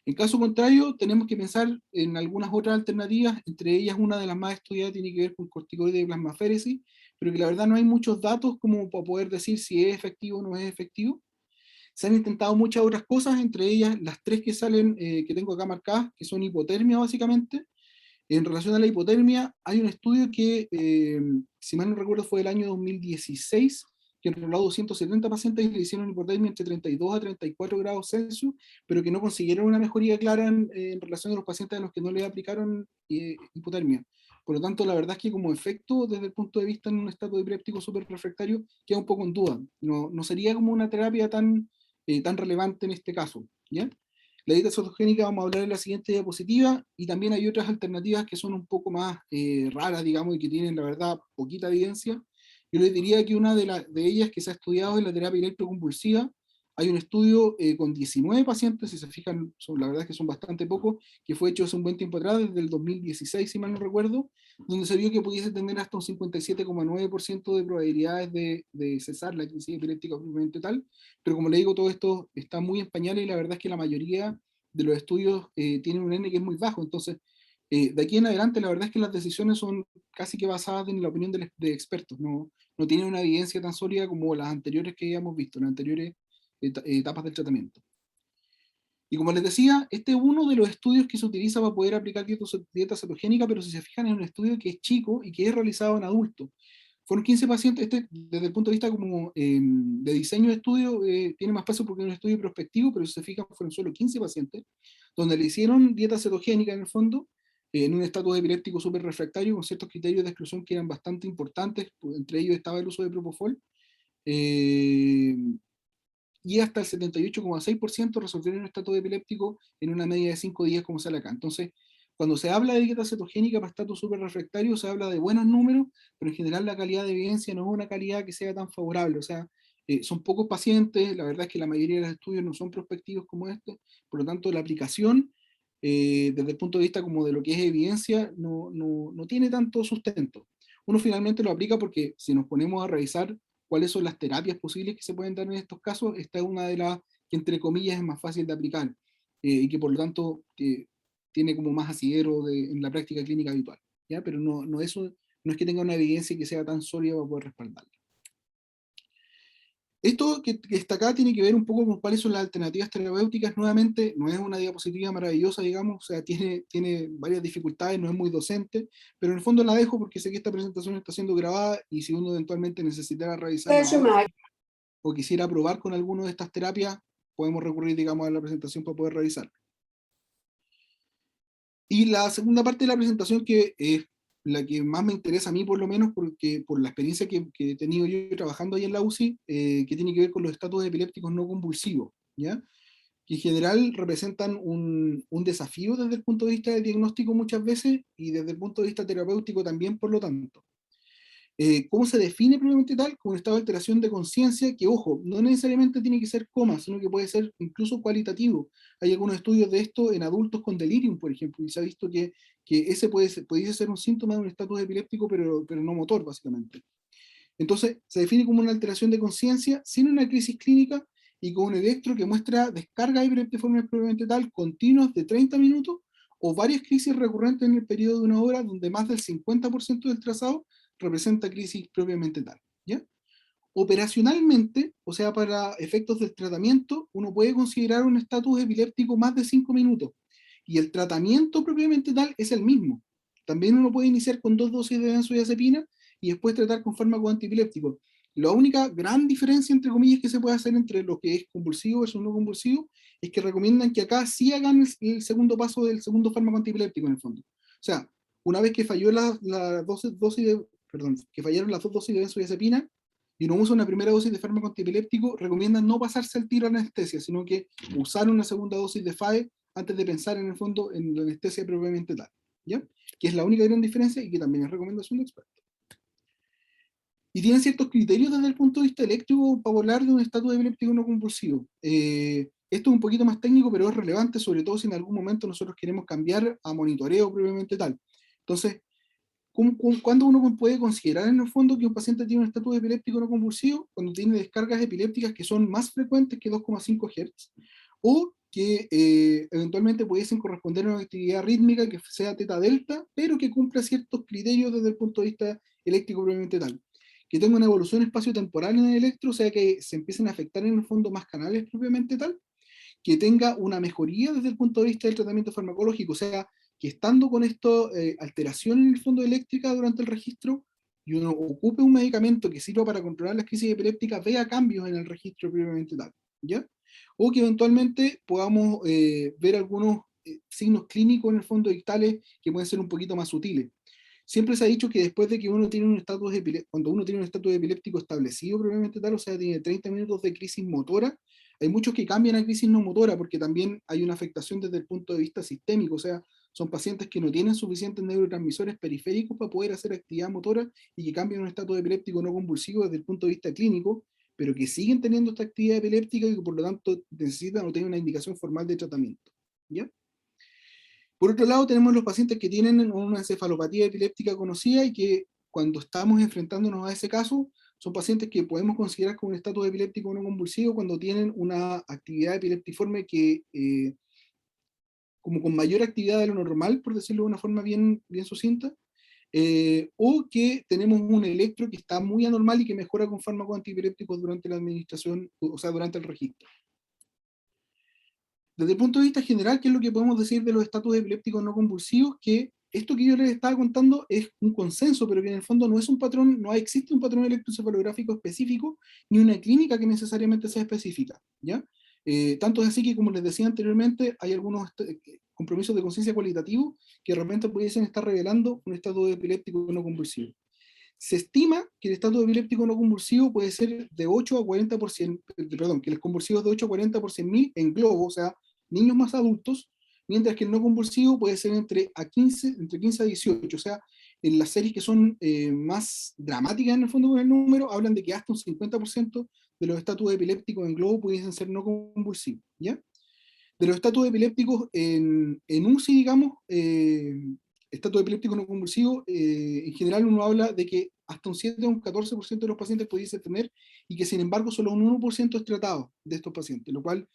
En caso contrario, tenemos que pensar en algunas otras alternativas, entre ellas una de las más estudiadas tiene que ver con corticoide de plasmaféresis, pero que la verdad no hay muchos datos como para poder decir si es efectivo o no es efectivo. Se han intentado muchas otras cosas, entre ellas las tres que salen, que tengo acá marcadas, que son hipotermia básicamente. En relación a la hipotermia, hay un estudio que, si mal no recuerdo, fue del año 2016, que enroló a 270 pacientes y le hicieron hipotermia entre 32 a 34 grados Celsius, pero que no consiguieron una mejoría clara en relación a los pacientes a los que no le aplicaron hipotermia. Por lo tanto, la verdad es que como efecto, desde el punto de vista en un estado epiléptico súper refractario, queda un poco en duda. No sería como una terapia tan relevante en este caso, ¿ya? La dieta cetogénica vamos a hablar en la siguiente diapositiva, y también hay otras alternativas que son un poco más raras, digamos, y que tienen, la verdad, poquita evidencia. Yo les diría que una de ellas que se ha estudiado es la terapia electroconvulsiva. Hay un estudio con 19 pacientes, si se fijan, la verdad es que son bastante pocos, que fue hecho hace un buen tiempo atrás, desde el 2016, si mal no recuerdo, donde se vio que pudiese tener hasta un 57,9% de probabilidades de cesar la crisis epiléptica propiamente tal. Pero como le digo, todo esto está muy en pañales, y la verdad es que la mayoría de los estudios tienen un N que es muy bajo. Entonces, de aquí en adelante, la verdad es que las decisiones son casi que basadas en la opinión de expertos. No tienen una evidencia tan sólida como las anteriores que habíamos visto, las anteriores etapas del tratamiento. Y como les decía, este es uno de los estudios que se utiliza para poder aplicar dieta cetogénica, pero si se fijan es un estudio que es chico y que es realizado en adultos. Fueron 15 pacientes. Desde el punto de vista como de diseño de estudio, tiene más peso porque es un estudio prospectivo, pero si se fijan fueron solo 15 pacientes, donde le hicieron dieta cetogénica en el fondo, en un estatus epiléptico súper refractario, con ciertos criterios de exclusión que eran bastante importantes, entre ellos estaba el uso de propofol, y hasta el 78,6% resolvieron un estatus epiléptico en una media de 5 días, como sale acá. Entonces, cuando se habla de dieta cetogénica para estatus súper refractario, se habla de buenos números, pero en general la calidad de evidencia no es una calidad que sea tan favorable. O sea, son pocos pacientes, la verdad es que la mayoría de los estudios no son prospectivos como este, por lo tanto la aplicación, desde el punto de vista como de lo que es evidencia, no tiene tanto sustento. Uno finalmente lo aplica porque si nos ponemos a revisar cuáles son las terapias posibles que se pueden dar en estos casos, esta es una de las que entre comillas es más fácil de aplicar, y que por lo tanto tiene como más asidero en la práctica clínica habitual, ¿ya? Pero no es que tenga una evidencia que sea tan sólida para poder respaldarla. Esto que está acá tiene que ver un poco con cuáles son las alternativas terapéuticas. Nuevamente, no es una diapositiva maravillosa, digamos, o sea, tiene varias dificultades, no es muy docente, pero en el fondo la dejo porque sé que esta presentación está siendo grabada y si uno eventualmente necesitara revisarla o quisiera probar con alguna de estas terapias, podemos recurrir, digamos, a la presentación para poder revisarla. Y la segunda parte de la presentación, que es la que más me interesa a mí, por lo menos, porque por la experiencia que he tenido yo trabajando ahí en la UCI, que tiene que ver con los estatus epilépticos no convulsivos, ¿ya? Que en general representan un desafío desde el punto de vista del diagnóstico muchas veces, y desde el punto de vista terapéutico también, por lo tanto. ¿Cómo se define propiamente tal? Como un estado de alteración de conciencia que, ojo, no necesariamente tiene que ser coma, sino que puede ser incluso cualitativo. Hay algunos estudios de esto en adultos con delirium, por ejemplo, y se ha visto que ese puede ser un síntoma de un estatus epiléptico, pero no motor, básicamente. Entonces, se define como una alteración de conciencia sin una crisis clínica y con un electro que muestra descargas epiléptiformes propiamente tal, continuas de 30 minutos, o varias crisis recurrentes en el periodo de una hora, donde más del 50% del trazado representa crisis propiamente tal, ¿ya? Operacionalmente, o sea, para efectos del tratamiento, uno puede considerar un estatus epiléptico más de 5 minutos, y el tratamiento propiamente tal es el mismo. También uno puede iniciar con 2 dosis de benzodiazepina y después tratar con fármaco antiepiléptico. La única gran diferencia, entre comillas, que se puede hacer entre lo que es convulsivo versus no convulsivo, es que recomiendan que acá sí hagan el segundo paso del segundo fármaco antiepiléptico en el fondo. O sea, una vez que falló que fallaron las 2 dosis de benzodiazepina y uno usa una primera dosis de fármaco antiepiléptico, recomiendan no pasarse al tiro a la anestesia, sino que usar una segunda dosis de FAE antes de pensar en el fondo en la anestesia propiamente tal, ¿ya? Que es la única gran diferencia y que también es recomendación de expertos. Y tienen ciertos criterios desde el punto de vista eléctrico para hablar de un estatus epiléptico no convulsivo. Esto es un poquito más técnico, pero es relevante, sobre todo si en algún momento nosotros queremos cambiar a monitoreo propiamente tal. Entonces, ¿cuándo uno puede considerar en el fondo que un paciente tiene un estatus epiléptico no convulsivo? Cuando tiene descargas epilépticas que son más frecuentes que 2,5 Hz, o que eventualmente pudiesen corresponder a una actividad rítmica que sea teta delta, pero que cumpla ciertos criterios desde el punto de vista eléctrico propiamente tal. Que tenga una evolución espacio-temporal en el electro, o sea que se empiecen a afectar en el fondo más canales propiamente tal, que tenga una mejoría desde el punto de vista del tratamiento farmacológico, o sea, que estando con esto, alteración en el fondo eléctrica durante el registro, y uno ocupe un medicamento que sirva para controlar las crisis epilépticas, vea cambios en el registro previamente tal, ¿ya? O que eventualmente podamos ver algunos signos clínicos en el fondo dictales que pueden ser un poquito más sutiles. Siempre se ha dicho que después de que uno tiene un estatus cuando uno tiene un estatus epiléptico establecido previamente tal, o sea, tiene 30 minutos de crisis motora, hay muchos que cambian a crisis no motora porque también hay una afectación desde el punto de vista sistémico, o sea, son pacientes que no tienen suficientes neurotransmisores periféricos para poder hacer actividad motora y que cambian un estatus epiléptico no convulsivo desde el punto de vista clínico, pero que siguen teniendo esta actividad epiléptica y que por lo tanto necesitan o tienen una indicación formal de tratamiento, ¿ya? Por otro lado, tenemos los pacientes que tienen una encefalopatía epiléptica conocida y que cuando estamos enfrentándonos a ese caso, son pacientes que podemos considerar como un estatus epiléptico no convulsivo cuando tienen una actividad epileptiforme que, como con mayor actividad de lo normal, por decirlo de una forma bien, bien sucinta, o que tenemos un electro que está muy anormal y que mejora con fármacos antiepilépticos durante la administración, o sea, durante el registro. Desde el punto de vista general, ¿qué es lo que podemos decir de los estatus epilépticos no convulsivos? Que esto que yo les estaba contando es un consenso, pero que en el fondo no es un patrón, no existe un patrón electroencefalográfico específico, ni una clínica que necesariamente sea específica, ¿ya? Tanto es así que, como les decía anteriormente, hay algunos compromisos de conciencia cualitativo que de repente pudiesen estar revelando un estatus epiléptico no convulsivo. Se estima que el estatus epiléptico no convulsivo puede ser de 8 a 40%, perdón, que los convulsivos de 8 a 40 por 100.000 en globo, o sea, niños más adultos, mientras que el no convulsivo puede ser entre 15 a 18, o sea, en las series que son más dramáticas en el fondo con el número, hablan de que hasta un 50% de los estatus epilépticos en globo pudiesen ser no convulsivos, ¿ya? De los estatus epilépticos en UCI, digamos, estatus epiléptico no convulsivo, en general uno habla de que hasta un 7 o un 14% de los pacientes pudiese tener, y que sin embargo solo un 1% es tratado de estos pacientes, lo cual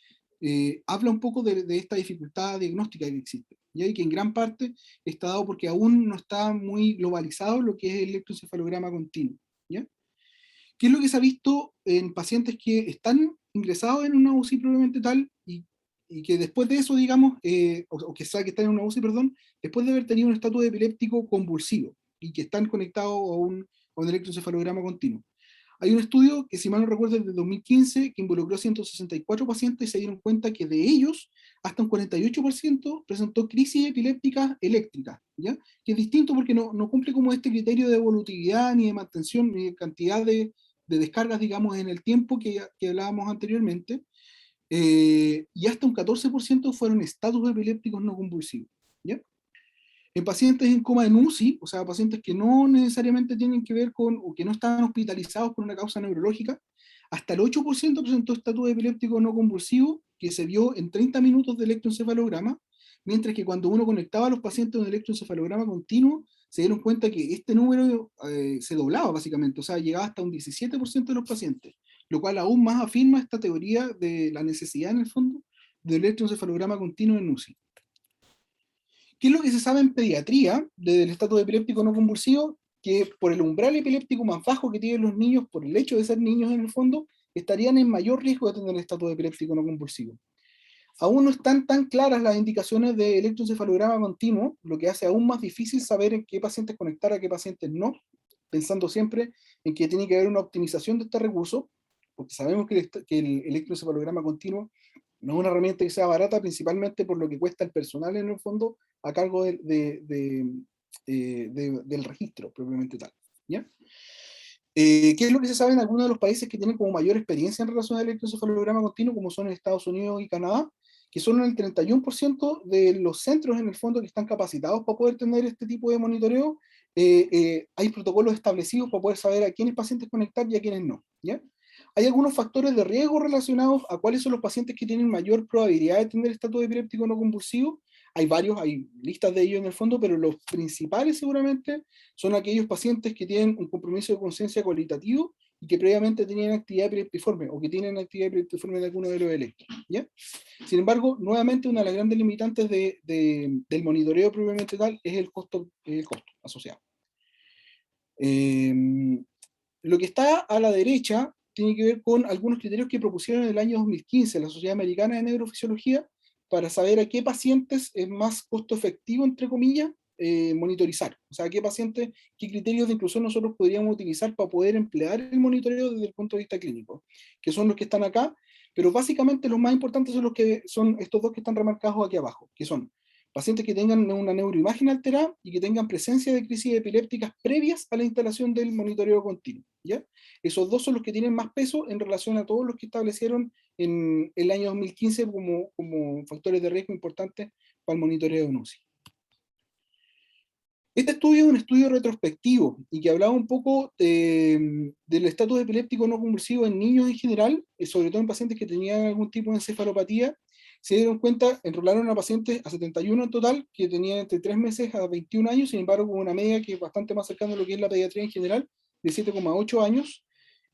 habla un poco de esta dificultad diagnóstica que existe, ¿ya? Y que en gran parte está dado porque aún no está muy globalizado lo que es el electroencefalograma continuo, ¿ya? ¿Qué es lo que se ha visto en pacientes que están ingresados en una UCI propiamente tal y que después de eso, digamos, o que sabe que están en una UCI, perdón, después de haber tenido un estatus epiléptico convulsivo y que están conectados a un electroencefalograma continuo? Hay un estudio que, si mal no recuerdo, es de 2015, que involucró a 164 pacientes y se dieron cuenta que de ellos, hasta un 48% presentó crisis epilépticas eléctricas, ¿ya? Que es distinto porque no cumple como este criterio de evolutividad, ni de mantención, ni de cantidad de descargas, digamos, en el tiempo que hablábamos anteriormente, y hasta un 14% fueron estatus epilépticos no convulsivos, ¿ya? En pacientes en coma en UCI, o sea, pacientes que no necesariamente tienen que ver con, o que no están hospitalizados por una causa neurológica, hasta el 8% presentó estatus epiléptico no convulsivo, que se vio en 30 minutos de electroencefalograma, mientras que cuando uno conectaba a los pacientes a un electroencefalograma continuo, se dieron cuenta que este número se doblaba básicamente, o sea, llegaba hasta un 17% de los pacientes, lo cual aún más afirma esta teoría de la necesidad, en el fondo, del electroencefalograma continuo en UCI. ¿Qué es lo que se sabe en pediatría del estatus epiléptico no convulsivo? Que por el umbral epiléptico más bajo que tienen los niños, por el hecho de ser niños en el fondo, estarían en mayor riesgo de tener el estatus epiléptico no convulsivo. Aún no están tan claras las indicaciones de electroencefalograma continuo, lo que hace aún más difícil saber en qué pacientes conectar, a qué pacientes no, pensando siempre en que tiene que haber una optimización de este recurso, porque sabemos que el electroencefalograma continuo no es una herramienta que sea barata, principalmente por lo que cuesta el personal en el fondo a cargo del registro propiamente tal, ¿ya? ¿Qué es lo que se sabe en algunos de los países que tienen como mayor experiencia en relación al electroencefalograma continuo, como son Estados Unidos y Canadá? Que son el 31% de los centros en el fondo que están capacitados para poder tener este tipo de monitoreo. Hay protocolos establecidos para poder saber a quiénes pacientes conectar y a quiénes no, ¿ya? Hay algunos factores de riesgo relacionados a cuáles son los pacientes que tienen mayor probabilidad de tener estatus epiléptico no convulsivo. Hay varios, hay listas de ellos en el fondo, pero los principales seguramente son aquellos pacientes que tienen un compromiso de conciencia cualitativo y que previamente tenían actividad epileptiforme o que tienen actividad epileptiforme de alguno de los electros, ¿ya? Sin embargo, nuevamente una de las grandes limitantes del monitoreo propiamente tal es el costo asociado. Lo que está a la derecha tiene que ver con algunos criterios que propusieron en el año 2015 la Sociedad Americana de Neurofisiología para saber a qué pacientes es más costo efectivo, entre comillas, monitorizar. O sea, qué pacientes, qué criterios de inclusión nosotros podríamos utilizar para poder emplear el monitoreo desde el punto de vista clínico, que son los que están acá, pero básicamente los más importantes son los que son estos dos que están remarcados aquí abajo, que son pacientes que tengan una neuroimagen alterada y que tengan presencia de crisis epilépticas previas a la instalación del monitoreo continuo, ¿ya? Esos dos son los que tienen más peso en relación a todos los que establecieron en el año 2015 como factores de riesgo importantes para el monitoreo de UCI. Este estudio es un estudio retrospectivo y que hablaba un poco del estatus epiléptico no convulsivo en niños en general, sobre todo en pacientes que tenían algún tipo de encefalopatía. Se dieron cuenta, enrolaron a pacientes, a 71 en total, que tenían entre 3 meses a 21 años, sin embargo, con una media que es bastante más cercana a lo que es la pediatría en general, de 7,8 años,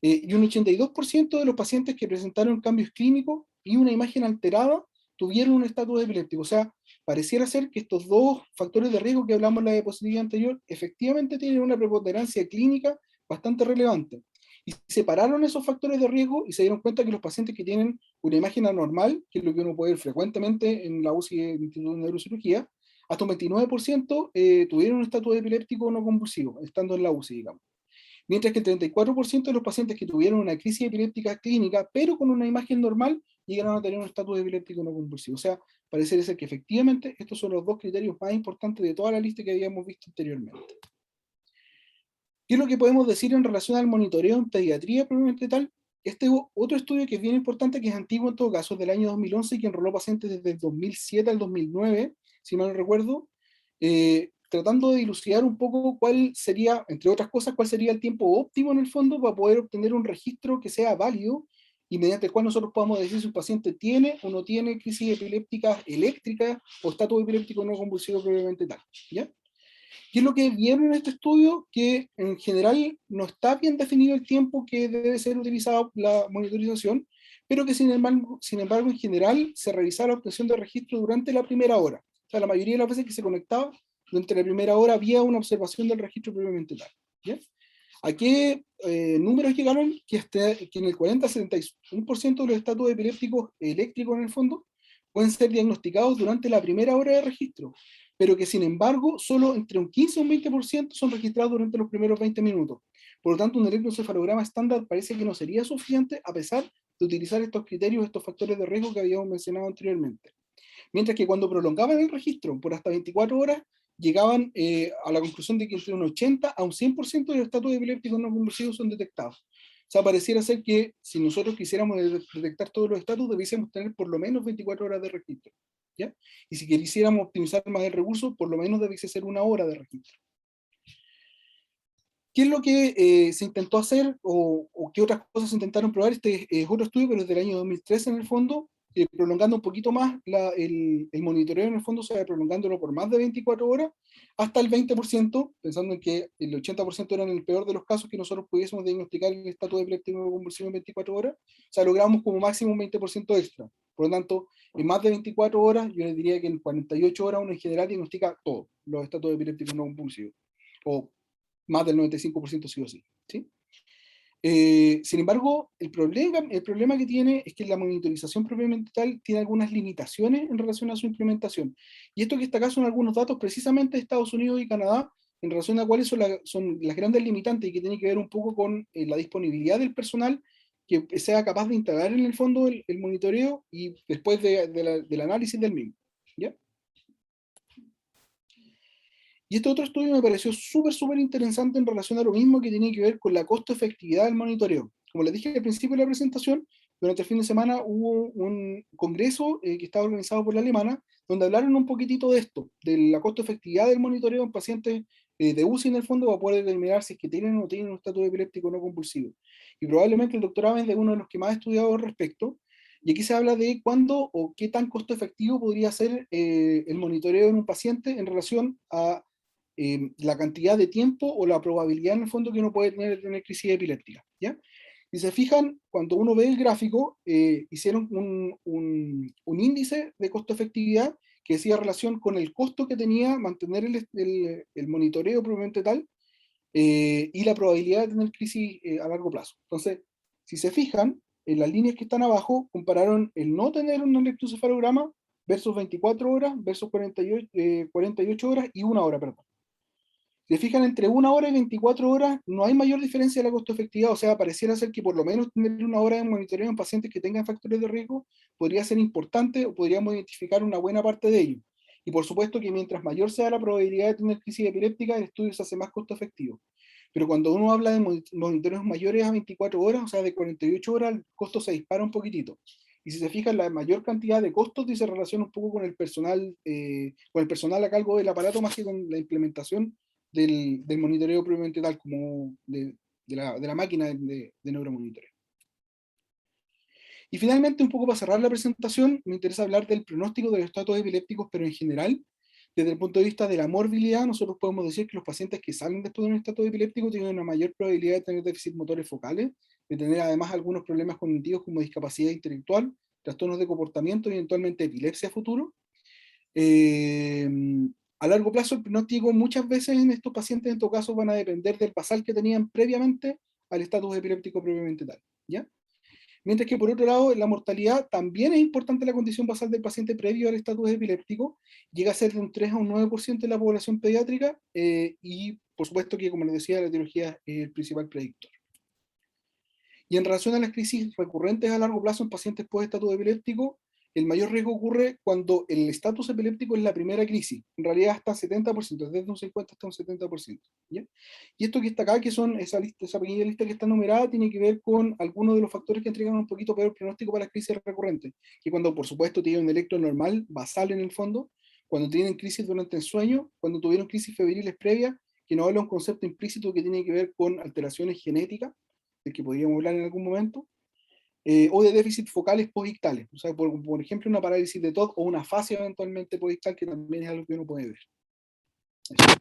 y un 82% de los pacientes que presentaron cambios clínicos y una imagen alterada tuvieron un estatus epiléptico. O sea, pareciera ser que estos dos factores de riesgo que hablamos en la diapositiva anterior efectivamente tienen una preponderancia clínica bastante relevante. Y separaron esos factores de riesgo y se dieron cuenta que los pacientes que tienen una imagen anormal, que es lo que uno puede ver frecuentemente en la UCI del Instituto de Neurocirugía, hasta un 29% tuvieron un estatus epiléptico no convulsivo, estando en la UCI, digamos. Mientras que el 34% de los pacientes que tuvieron una crisis epiléptica clínica, pero con una imagen normal, llegaron a tener un estatus epiléptico no convulsivo. O sea, parece ser que efectivamente estos son los dos criterios más importantes de toda la lista que habíamos visto anteriormente. ¿Qué es lo que podemos decir en relación al monitoreo en pediatría probablemente tal? Este otro estudio que es bien importante, que es antiguo en todo caso, es del año 2011, que enroló pacientes desde el 2007 al 2009, si mal no recuerdo, tratando de dilucidar un poco cuál sería, entre otras cosas, cuál sería el tiempo óptimo en el fondo para poder obtener un registro que sea válido y mediante el cual nosotros podamos decir si un paciente tiene o no tiene crisis epiléptica eléctrica o estatus epiléptico no convulsivo previamente tal, ¿ya? ¿Qué es lo que vieron en este estudio? Que en general no está bien definido el tiempo que debe ser utilizado la monitorización, pero que sin embargo en general se realizaba la obtención de registro durante la primera hora. O sea, la mayoría de las veces que se conectaba, durante la primera hora había una observación del registro previamente tal, ¿ya? ¿A qué números llegaron? Que en el 40-71% de los estatus epilépticos eléctricos en el fondo pueden ser diagnosticados durante la primera hora de registro, pero que sin embargo solo entre un 15 y un 20% son registrados durante los primeros 20 minutos. Por lo tanto, un electroencefalograma estándar parece que no sería suficiente a pesar de utilizar estos criterios, estos factores de riesgo que habíamos mencionado anteriormente. Mientras que cuando prolongaban el registro por hasta 24 horas, llegaban a la conclusión de que entre un 80 a un 100% de los estatus epilépticos no convulsivos son detectados. O sea, pareciera ser que si nosotros quisiéramos detectar todos los estatus, debiésemos tener por lo menos 24 horas de registro, ¿ya? Y si quisiéramos optimizar más el recurso, por lo menos debiese ser una hora de registro. ¿Qué es lo que se intentó hacer o qué otras cosas se intentaron probar? Este es otro estudio, pero es del año 2013 en el fondo, prolongando un poquito más el monitoreo en el fondo, o sea, prolongándolo por más de 24 horas, hasta el 20%, pensando en que el 80% era en el peor de los casos que nosotros pudiésemos diagnosticar el estatus epiléptico convulsivo en 24 horas, o sea, logramos como máximo un 20% extra. Por lo tanto, en más de 24 horas, yo les diría que en 48 horas uno en general diagnostica todos los estatus epilépticos no convulsivos, o más del 95% sí o sí. ¿Sí? Sin embargo, el problema que tiene es que la monitorización propiamente tal tiene algunas limitaciones en relación a su implementación. Y esto que está acá son algunos datos precisamente de Estados Unidos y Canadá en relación a cuáles son las grandes limitantes y que tiene que ver un poco con la disponibilidad del personal que sea capaz de integrar en el fondo el monitoreo y después del análisis del mismo. ¿Ya? Y este otro estudio me pareció súper interesante en relación a lo mismo que tiene que ver con la costo-efectividad del monitoreo. Como les dije al principio de la presentación, durante el fin de semana hubo un congreso que estaba organizado por la alemana, donde hablaron un poquitito de esto, de la costo-efectividad del monitoreo en pacientes de UCI en el fondo, para poder determinar si es que tienen o no tienen un estatus epiléptico no convulsivo. Y probablemente el doctor Avens es uno de los que más ha estudiado al respecto, y aquí se habla de cuándo o qué tan costo efectivo podría ser el monitoreo en un paciente en relación a la cantidad de tiempo o la probabilidad en el fondo que uno puede tener crisis epiléptica, ¿ya? Si se fijan, cuando uno ve el gráfico, hicieron un índice de costo-efectividad que hacía relación con el costo que tenía mantener el monitoreo propiamente tal y la probabilidad de tener crisis a largo plazo. Entonces, si se fijan, en las líneas que están abajo, compararon el no tener un electroencefalograma versus 24 horas, versus 48 horas y una hora, perdón. Si se fijan, entre una hora y 24 horas no hay mayor diferencia de la costo-efectividad, o sea, pareciera ser que por lo menos tener una hora de monitoreo en pacientes que tengan factores de riesgo podría ser importante o podríamos identificar una buena parte de ello. Y por supuesto que mientras mayor sea la probabilidad de tener crisis epiléptica, el estudio se hace más costo-efectivo. Pero cuando uno habla de monitoreos mayores a 24 horas, o sea, de 48 horas, el costo se dispara un poquitito. Y si se fijan, la mayor cantidad de costos dice relación un poco con el personal a cargo del aparato más que con la implementación del monitoreo propiamente tal como de la máquina de neuromonitoreo. Y finalmente, un poco para cerrar la presentación, me interesa hablar del pronóstico de los estatus epilépticos, pero en general, desde el punto de vista de la morbilidad, nosotros podemos decir que los pacientes que salen después de un estatus epiléptico tienen una mayor probabilidad de tener déficit motores focales, de tener además algunos problemas cognitivos como discapacidad intelectual, trastornos de comportamiento y eventualmente epilepsia a futuro. Eh, a largo plazo, el pronóstico muchas veces en estos pacientes, en todo caso, van a depender del basal que tenían previamente al estatus epiléptico propiamente tal, ¿ya? Mientras que por otro lado, en la mortalidad también es importante la condición basal del paciente previo al estatus epiléptico, llega a ser de un 3 a un 9% de la población pediátrica y por supuesto que, como les decía, la etiología es el principal predictor. Y en relación a las crisis recurrentes a largo plazo en pacientes post-estatus epiléptico, el mayor riesgo ocurre cuando el estatus epiléptico es la primera crisis, en realidad hasta 70%, desde un 50 hasta un 70%. ¿Ya? Y esto que está acá, que son esa pequeña lista que está numerada, tiene que ver con algunos de los factores que entregan un poquito peor pronóstico para las crisis recurrentes, que cuando por supuesto tienen un electro normal, basal en el fondo, cuando tienen crisis durante el sueño, cuando tuvieron crisis febriles previas, que nos habla un concepto implícito que tiene que ver con alteraciones genéticas, del que podríamos hablar en algún momento, o de déficit focales posictales, o sea, por ejemplo, una parálisis de TOD o una afasia eventualmente posictal, que también es algo que uno puede ver. Eso.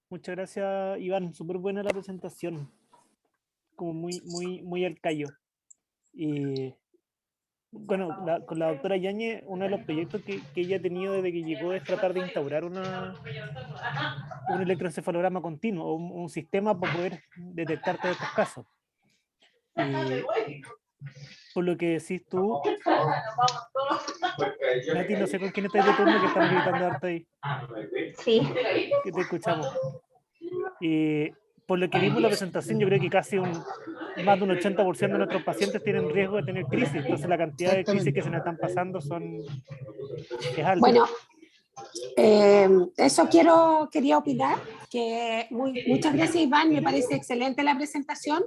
Muchas gracias, Iván. Súper buena la presentación. Como muy al callo. Eh, bueno, con la doctora Yañez, uno de los proyectos que ella ha tenido desde que llegó es tratar de instaurar un electroencefalograma continuo, o un sistema para poder detectar todos estos casos. Por lo que decís tú, Nati, no sé con quién estáis de turno, que están gritando harto ahí, Sí. que te escuchamos. Por lo que vimos en la presentación, yo creo que más de un 80% de nuestros pacientes tienen riesgo de tener crisis, entonces la cantidad de crisis que se nos están pasando es alta. Bueno, eso quería opinar, que muchas gracias, Iván, me parece excelente la presentación.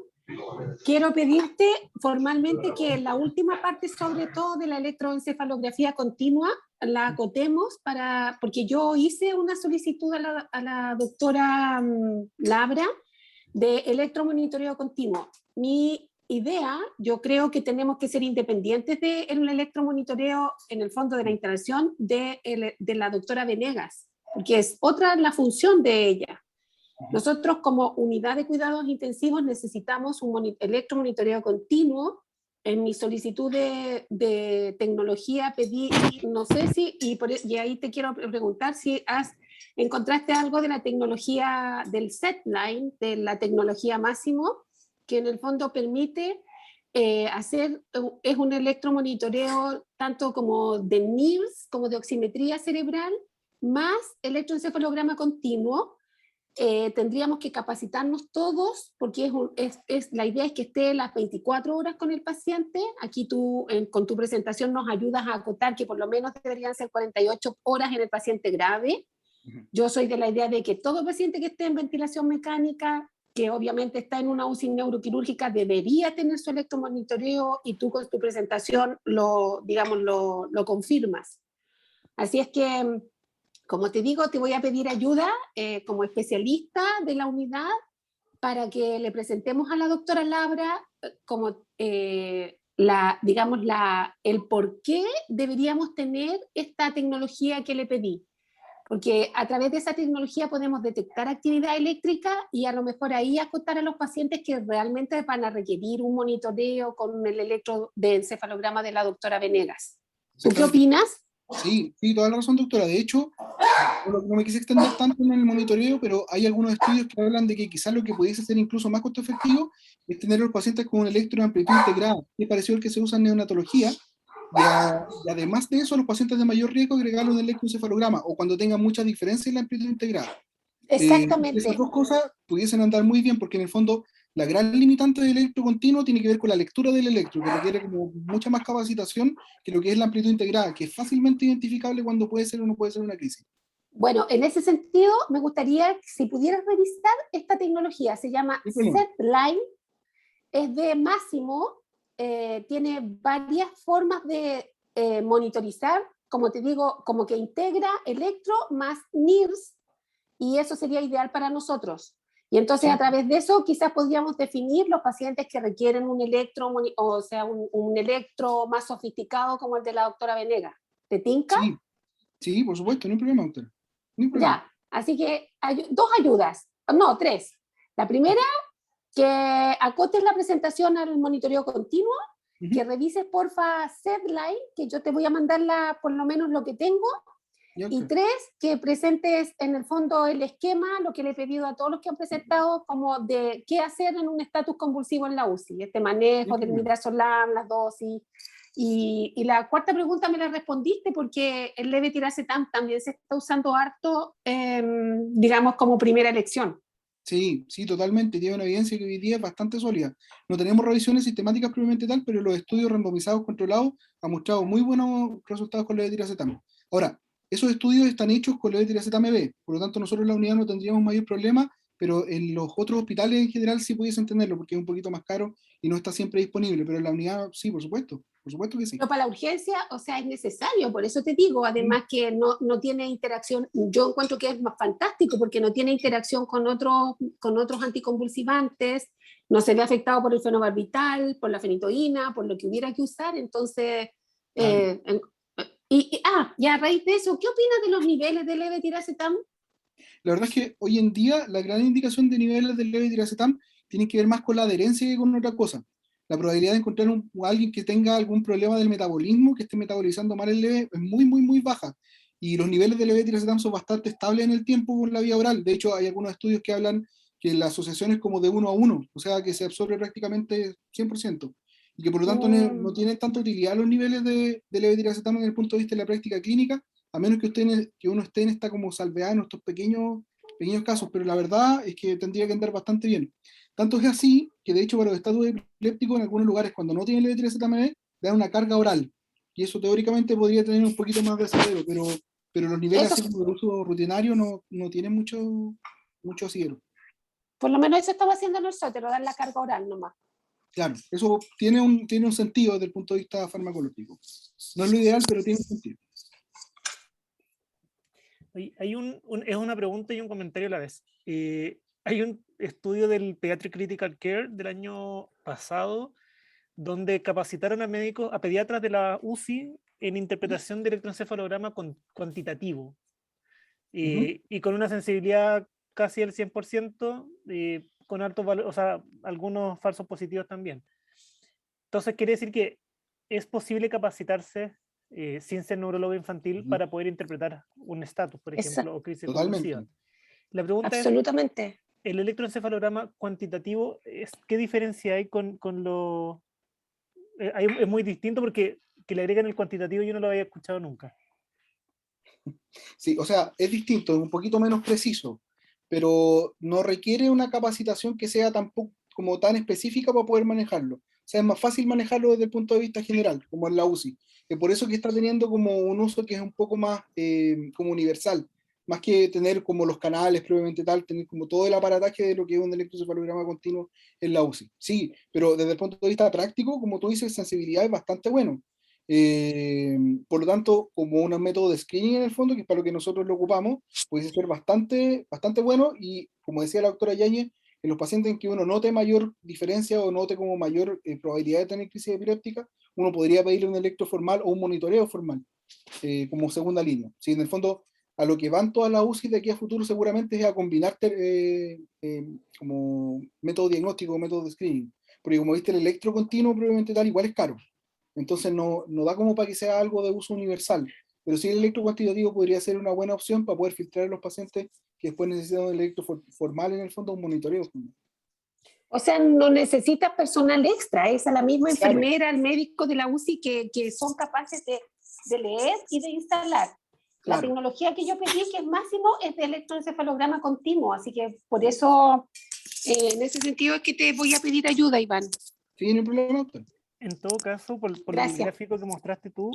Quiero pedirte formalmente que la última parte, sobre todo de la electroencefalografía continua, la acotemos porque yo hice una solicitud a la doctora Labra de electromonitoreo continuo. Mi idea, yo creo que tenemos que ser independientes del electromonitoreo, en el fondo de la instalación de la doctora Venegas, porque es otra la función de ella. Nosotros como unidad de cuidados intensivos necesitamos un electromonitoreo continuo. En mi solicitud de tecnología pedí, no sé si, y ahí te quiero preguntar si encontraste algo de la tecnología del SetLine, de la tecnología Máximo, que en el fondo permite es un electromonitoreo tanto como de NIRS, como de oximetría cerebral, más electroencefalograma continuo. Tendríamos que capacitarnos todos, porque la idea es que esté las 24 horas con el paciente. Aquí tú, con tu presentación, nos ayudas a acotar que por lo menos deberían ser 48 horas en el paciente grave. Yo soy de la idea de que todo paciente que esté en ventilación mecánica, que obviamente está en una UCI neuroquirúrgica, debería tener su electromonitoreo, y tú con tu presentación lo confirmas. Así es que, como te digo, te voy a pedir ayuda como especialista de la unidad para que le presentemos a la doctora Labra como el por qué deberíamos tener esta tecnología que le pedí. Porque a través de esa tecnología podemos detectar actividad eléctrica y a lo mejor ahí acotar a los pacientes que realmente van a requerir un monitoreo con el electroencefalograma de la doctora Venegas. ¿Tú qué opinas? Sí, toda la razón, doctora. De hecho, no me quise extender tanto en el monitoreo, pero hay algunos estudios que hablan de que quizás lo que pudiese ser incluso más costo efectivo es tener a los pacientes con un electroamplitud integrada, que es parecido al que se usa en neonatología, y además de eso, a los pacientes de mayor riesgo agregarle un electroencefalograma, o cuando tengan mucha diferencia en la amplitud integrada. Exactamente. Esas dos cosas pudiesen andar muy bien, porque en el fondo la gran limitante del electro continuo tiene que ver con la lectura del electro, que requiere como mucha más capacitación que lo que es la amplitud integrada, que es fácilmente identificable cuando puede ser o no puede ser una crisis. Bueno, en ese sentido, me gustaría, si pudieras revisar esta tecnología, se llama SetLine, es de Máximo, tiene varias formas de monitorizar, como te digo, como que integra electro más NIRS, y eso sería ideal para nosotros. Y entonces, sí, a través de eso quizás podríamos definir los pacientes que requieren un electro, o sea, un electro más sofisticado como el de la doctora Venegas. ¿Te tinca? Sí, por supuesto, no hay problema, doctora. No hay problema. Ya, así que hay dos ayudas, no, tres. La primera, que acotes la presentación al monitoreo continuo, que revises porfa SetLine, que yo te voy a mandar por lo menos lo que tengo. Y tres, que presentes en el fondo el esquema, lo que le he pedido a todos los que han presentado, como de qué hacer en un estatus convulsivo en la UCI, este manejo del midazolam, las dosis. Y la cuarta pregunta me la respondiste, porque el levetiracetam también se está usando harto, digamos, como primera elección. Sí, totalmente. Tiene una evidencia que hoy día es bastante sólida. No tenemos revisiones sistemáticas propiamente tal, pero los estudios randomizados controlados han mostrado muy buenos resultados con levetiracetam. Ahora, esos estudios están hechos con levetiracetam B, por lo tanto nosotros en la unidad no tendríamos mayor problema, pero en los otros hospitales en general sí pudiesen tenerlo, porque es un poquito más caro y no está siempre disponible, pero en la unidad sí, por supuesto que sí. Pero para la urgencia, o sea, es necesario, por eso te digo, además que no tiene interacción, yo encuentro que es más fantástico, porque no tiene interacción con otros anticonvulsivantes, no se ve afectado por el fenobarbital, por la fenitoína, por lo que hubiera que usar, entonces... y a raíz de eso, ¿qué opinas de los niveles de levetiracetam? La verdad es que hoy en día la gran indicación de niveles de levetiracetam tiene que ver más con la adherencia que con otra cosa. la probabilidad de encontrar a alguien que tenga algún problema del metabolismo, que esté metabolizando mal el leve, es muy, muy, muy baja. Y los niveles de levetiracetam son bastante estables en el tiempo con la vía oral. De hecho, hay algunos estudios que hablan que la asociación es como de 1 a 1, o sea, que se absorbe prácticamente 100%. Y que por lo tanto no tienen tanta utilidad los niveles de levetiracetam desde el punto de vista de la práctica clínica, a menos que uno esté en esta como salvedad en estos pequeños casos, pero la verdad es que tendría que andar bastante bien. Tanto es así que de hecho para los estatus epilépticos en algunos lugares cuando no tienen levetiracetam dan una carga oral, y eso teóricamente podría tener un poquito más de asidero, pero los niveles Eso, así como de uso rutinario no tienen mucho asidero. por lo menos eso estamos haciendo nosotros, dar la carga oral nomás. Claro, eso tiene un sentido desde el punto de vista farmacológico. No es lo ideal, pero tiene un sentido. Hay es una pregunta y un comentario a la vez. Hay un estudio del Pediatric Critical Care del año pasado donde capacitaron a médicos, a pediatras de la UCI en interpretación de electroencefalograma cuantitativo y con una sensibilidad casi del 100%, con altos valores, o sea, algunos falsos positivos también. Entonces quiere decir que es posible capacitarse sin ser neurólogo infantil para poder interpretar un estatus, por ejemplo, o crisis convulsiva. La pregunta absolutamente. es, ¿el electroencefalograma cuantitativo, qué diferencia hay con lo...? Es muy distinto porque que le agregan el cuantitativo yo no lo había escuchado nunca. Sí, o sea, es distinto, es un poquito menos preciso, pero no requiere una capacitación que sea tampoco como tan específica para poder manejarlo. O sea, es más fácil manejarlo desde el punto de vista general, como en la UCI. Es por eso que está teniendo como un uso que es un poco más como universal, más que tener como los canales previamente tal, tener como todo el aparataje de lo que es un electroencefalograma continuo en la UCI. Sí, pero desde el punto de vista práctico, como tú dices, sensibilidad es bastante bueno. Por lo tanto, como un método de screening en el fondo, que es para lo que nosotros lo ocupamos, puede ser bastante bueno y, como decía la doctora Yáñez, en los pacientes en que uno note mayor diferencia o note como mayor probabilidad de tener crisis epiléptica, uno podría pedirle un electro formal o un monitoreo formal como segunda línea. ¿Sí? En el fondo, a lo que van todas las UCI de aquí a futuro seguramente es a combinar como método diagnóstico o método de screening, porque como viste el electro continuo probablemente tal igual es caro. Entonces no da como para que sea algo de uso universal, pero sí el electrocuantitativo podría ser una buena opción para poder filtrar a los pacientes que después necesitan un electro formal, en el fondo un monitoreo. O sea, no necesitas personal extra, es a la misma Claro. enfermera, el médico de la UCI que son capaces de leer y de instalar. Claro. La tecnología que yo pedí, que es máximo, es de electroencefalograma continuo, así que por eso, en ese sentido es que te voy a pedir ayuda, Iván. Sí, no hay problema. En todo caso, por el Gracias. gráfico que mostraste tú,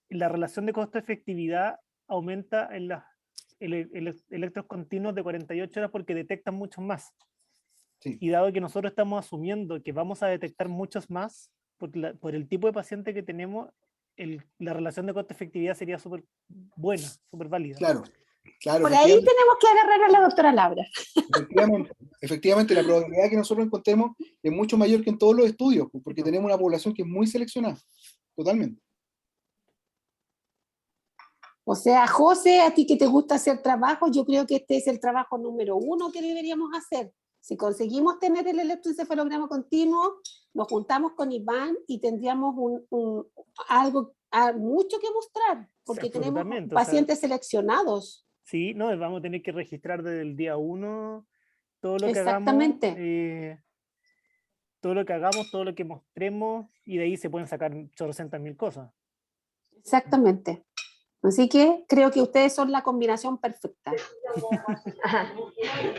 la relación de costo-efectividad aumenta en los electros continuos de 48 horas porque detectan muchos más. Sí. Y dado que nosotros estamos asumiendo que vamos a detectar muchos más, por el tipo de paciente que tenemos, la relación de costo-efectividad sería súper buena, súper válida. Claro. Por ahí tenemos que agarrar a la doctora Laura. Efectivamente, la probabilidad de que nosotros encontremos es mucho mayor que en todos los estudios, porque tenemos una población que es muy seleccionada, totalmente. O sea, José, a ti que te gusta hacer trabajo, yo creo que este es el trabajo número 1 que deberíamos hacer. Si conseguimos tener el electroencefalograma continuo, nos juntamos con Iván y tendríamos algo mucho que mostrar, porque tenemos pacientes seleccionados. Sí, no, vamos a tener que registrar desde el día 1 todo lo que Exactamente. hagamos. Todo lo que hagamos, todo lo que mostremos, y de ahí se pueden sacar 800.000 cosas. Exactamente. Así que creo que ustedes son la combinación perfecta.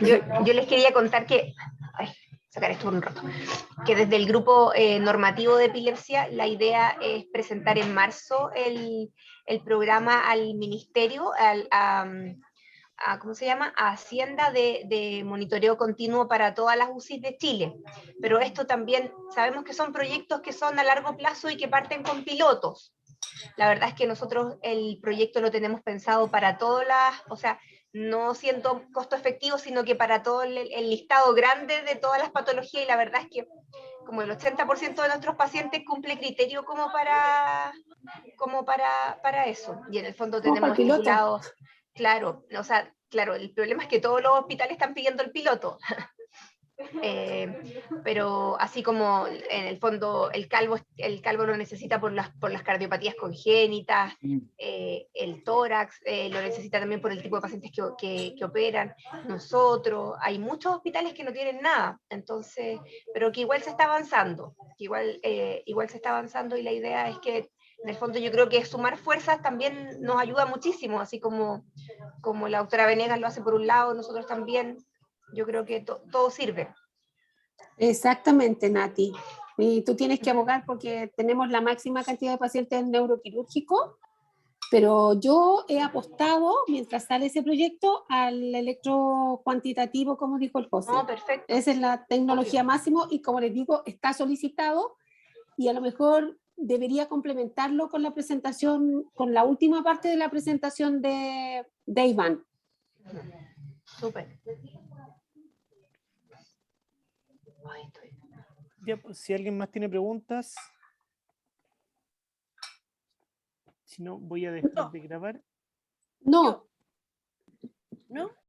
Yo les quería contar que, sacar esto por un rato, que desde el grupo normativo de epilepsia la idea es presentar en marzo el programa al ministerio, ¿cómo se llama? A Hacienda de monitoreo continuo para todas las UCI de Chile. Pero esto también, sabemos que son proyectos que son a largo plazo y que parten con pilotos. La verdad es que nosotros el proyecto lo tenemos pensado para todas las, o sea, no siendo costo efectivo, sino que para todo el listado grande de todas las patologías, y la verdad es que como el 80% de nuestros pacientes cumple criterio como para eso. Y en el fondo tenemos estipulado, claro, o sea, claro, el problema es que todos los hospitales están pidiendo el piloto. pero así como en el fondo el calvo lo necesita por las cardiopatías congénitas, el tórax lo necesita también por el tipo de pacientes que operan. Nosotros, hay muchos hospitales que no tienen nada, entonces, pero que igual se está avanzando, igual se está avanzando, y la idea es que en el fondo yo creo que sumar fuerzas también nos ayuda muchísimo, así como la doctora Venegas lo hace por un lado, nosotros también. Yo creo que todo sirve. Exactamente, Nati. Y tú tienes que abogar porque tenemos la máxima cantidad de pacientes en neuroquirúrgico, pero yo he apostado, mientras sale ese proyecto, al electrocuantitativo, como dijo el José. No, perfecto. Esa es la tecnología máximo y, como les digo, está solicitado, y a lo mejor debería complementarlo con la presentación, con la última parte de la presentación de Iván. Súper. Ya, pues, si alguien más tiene preguntas. Si no, voy a dejar de grabar. No. ¿No?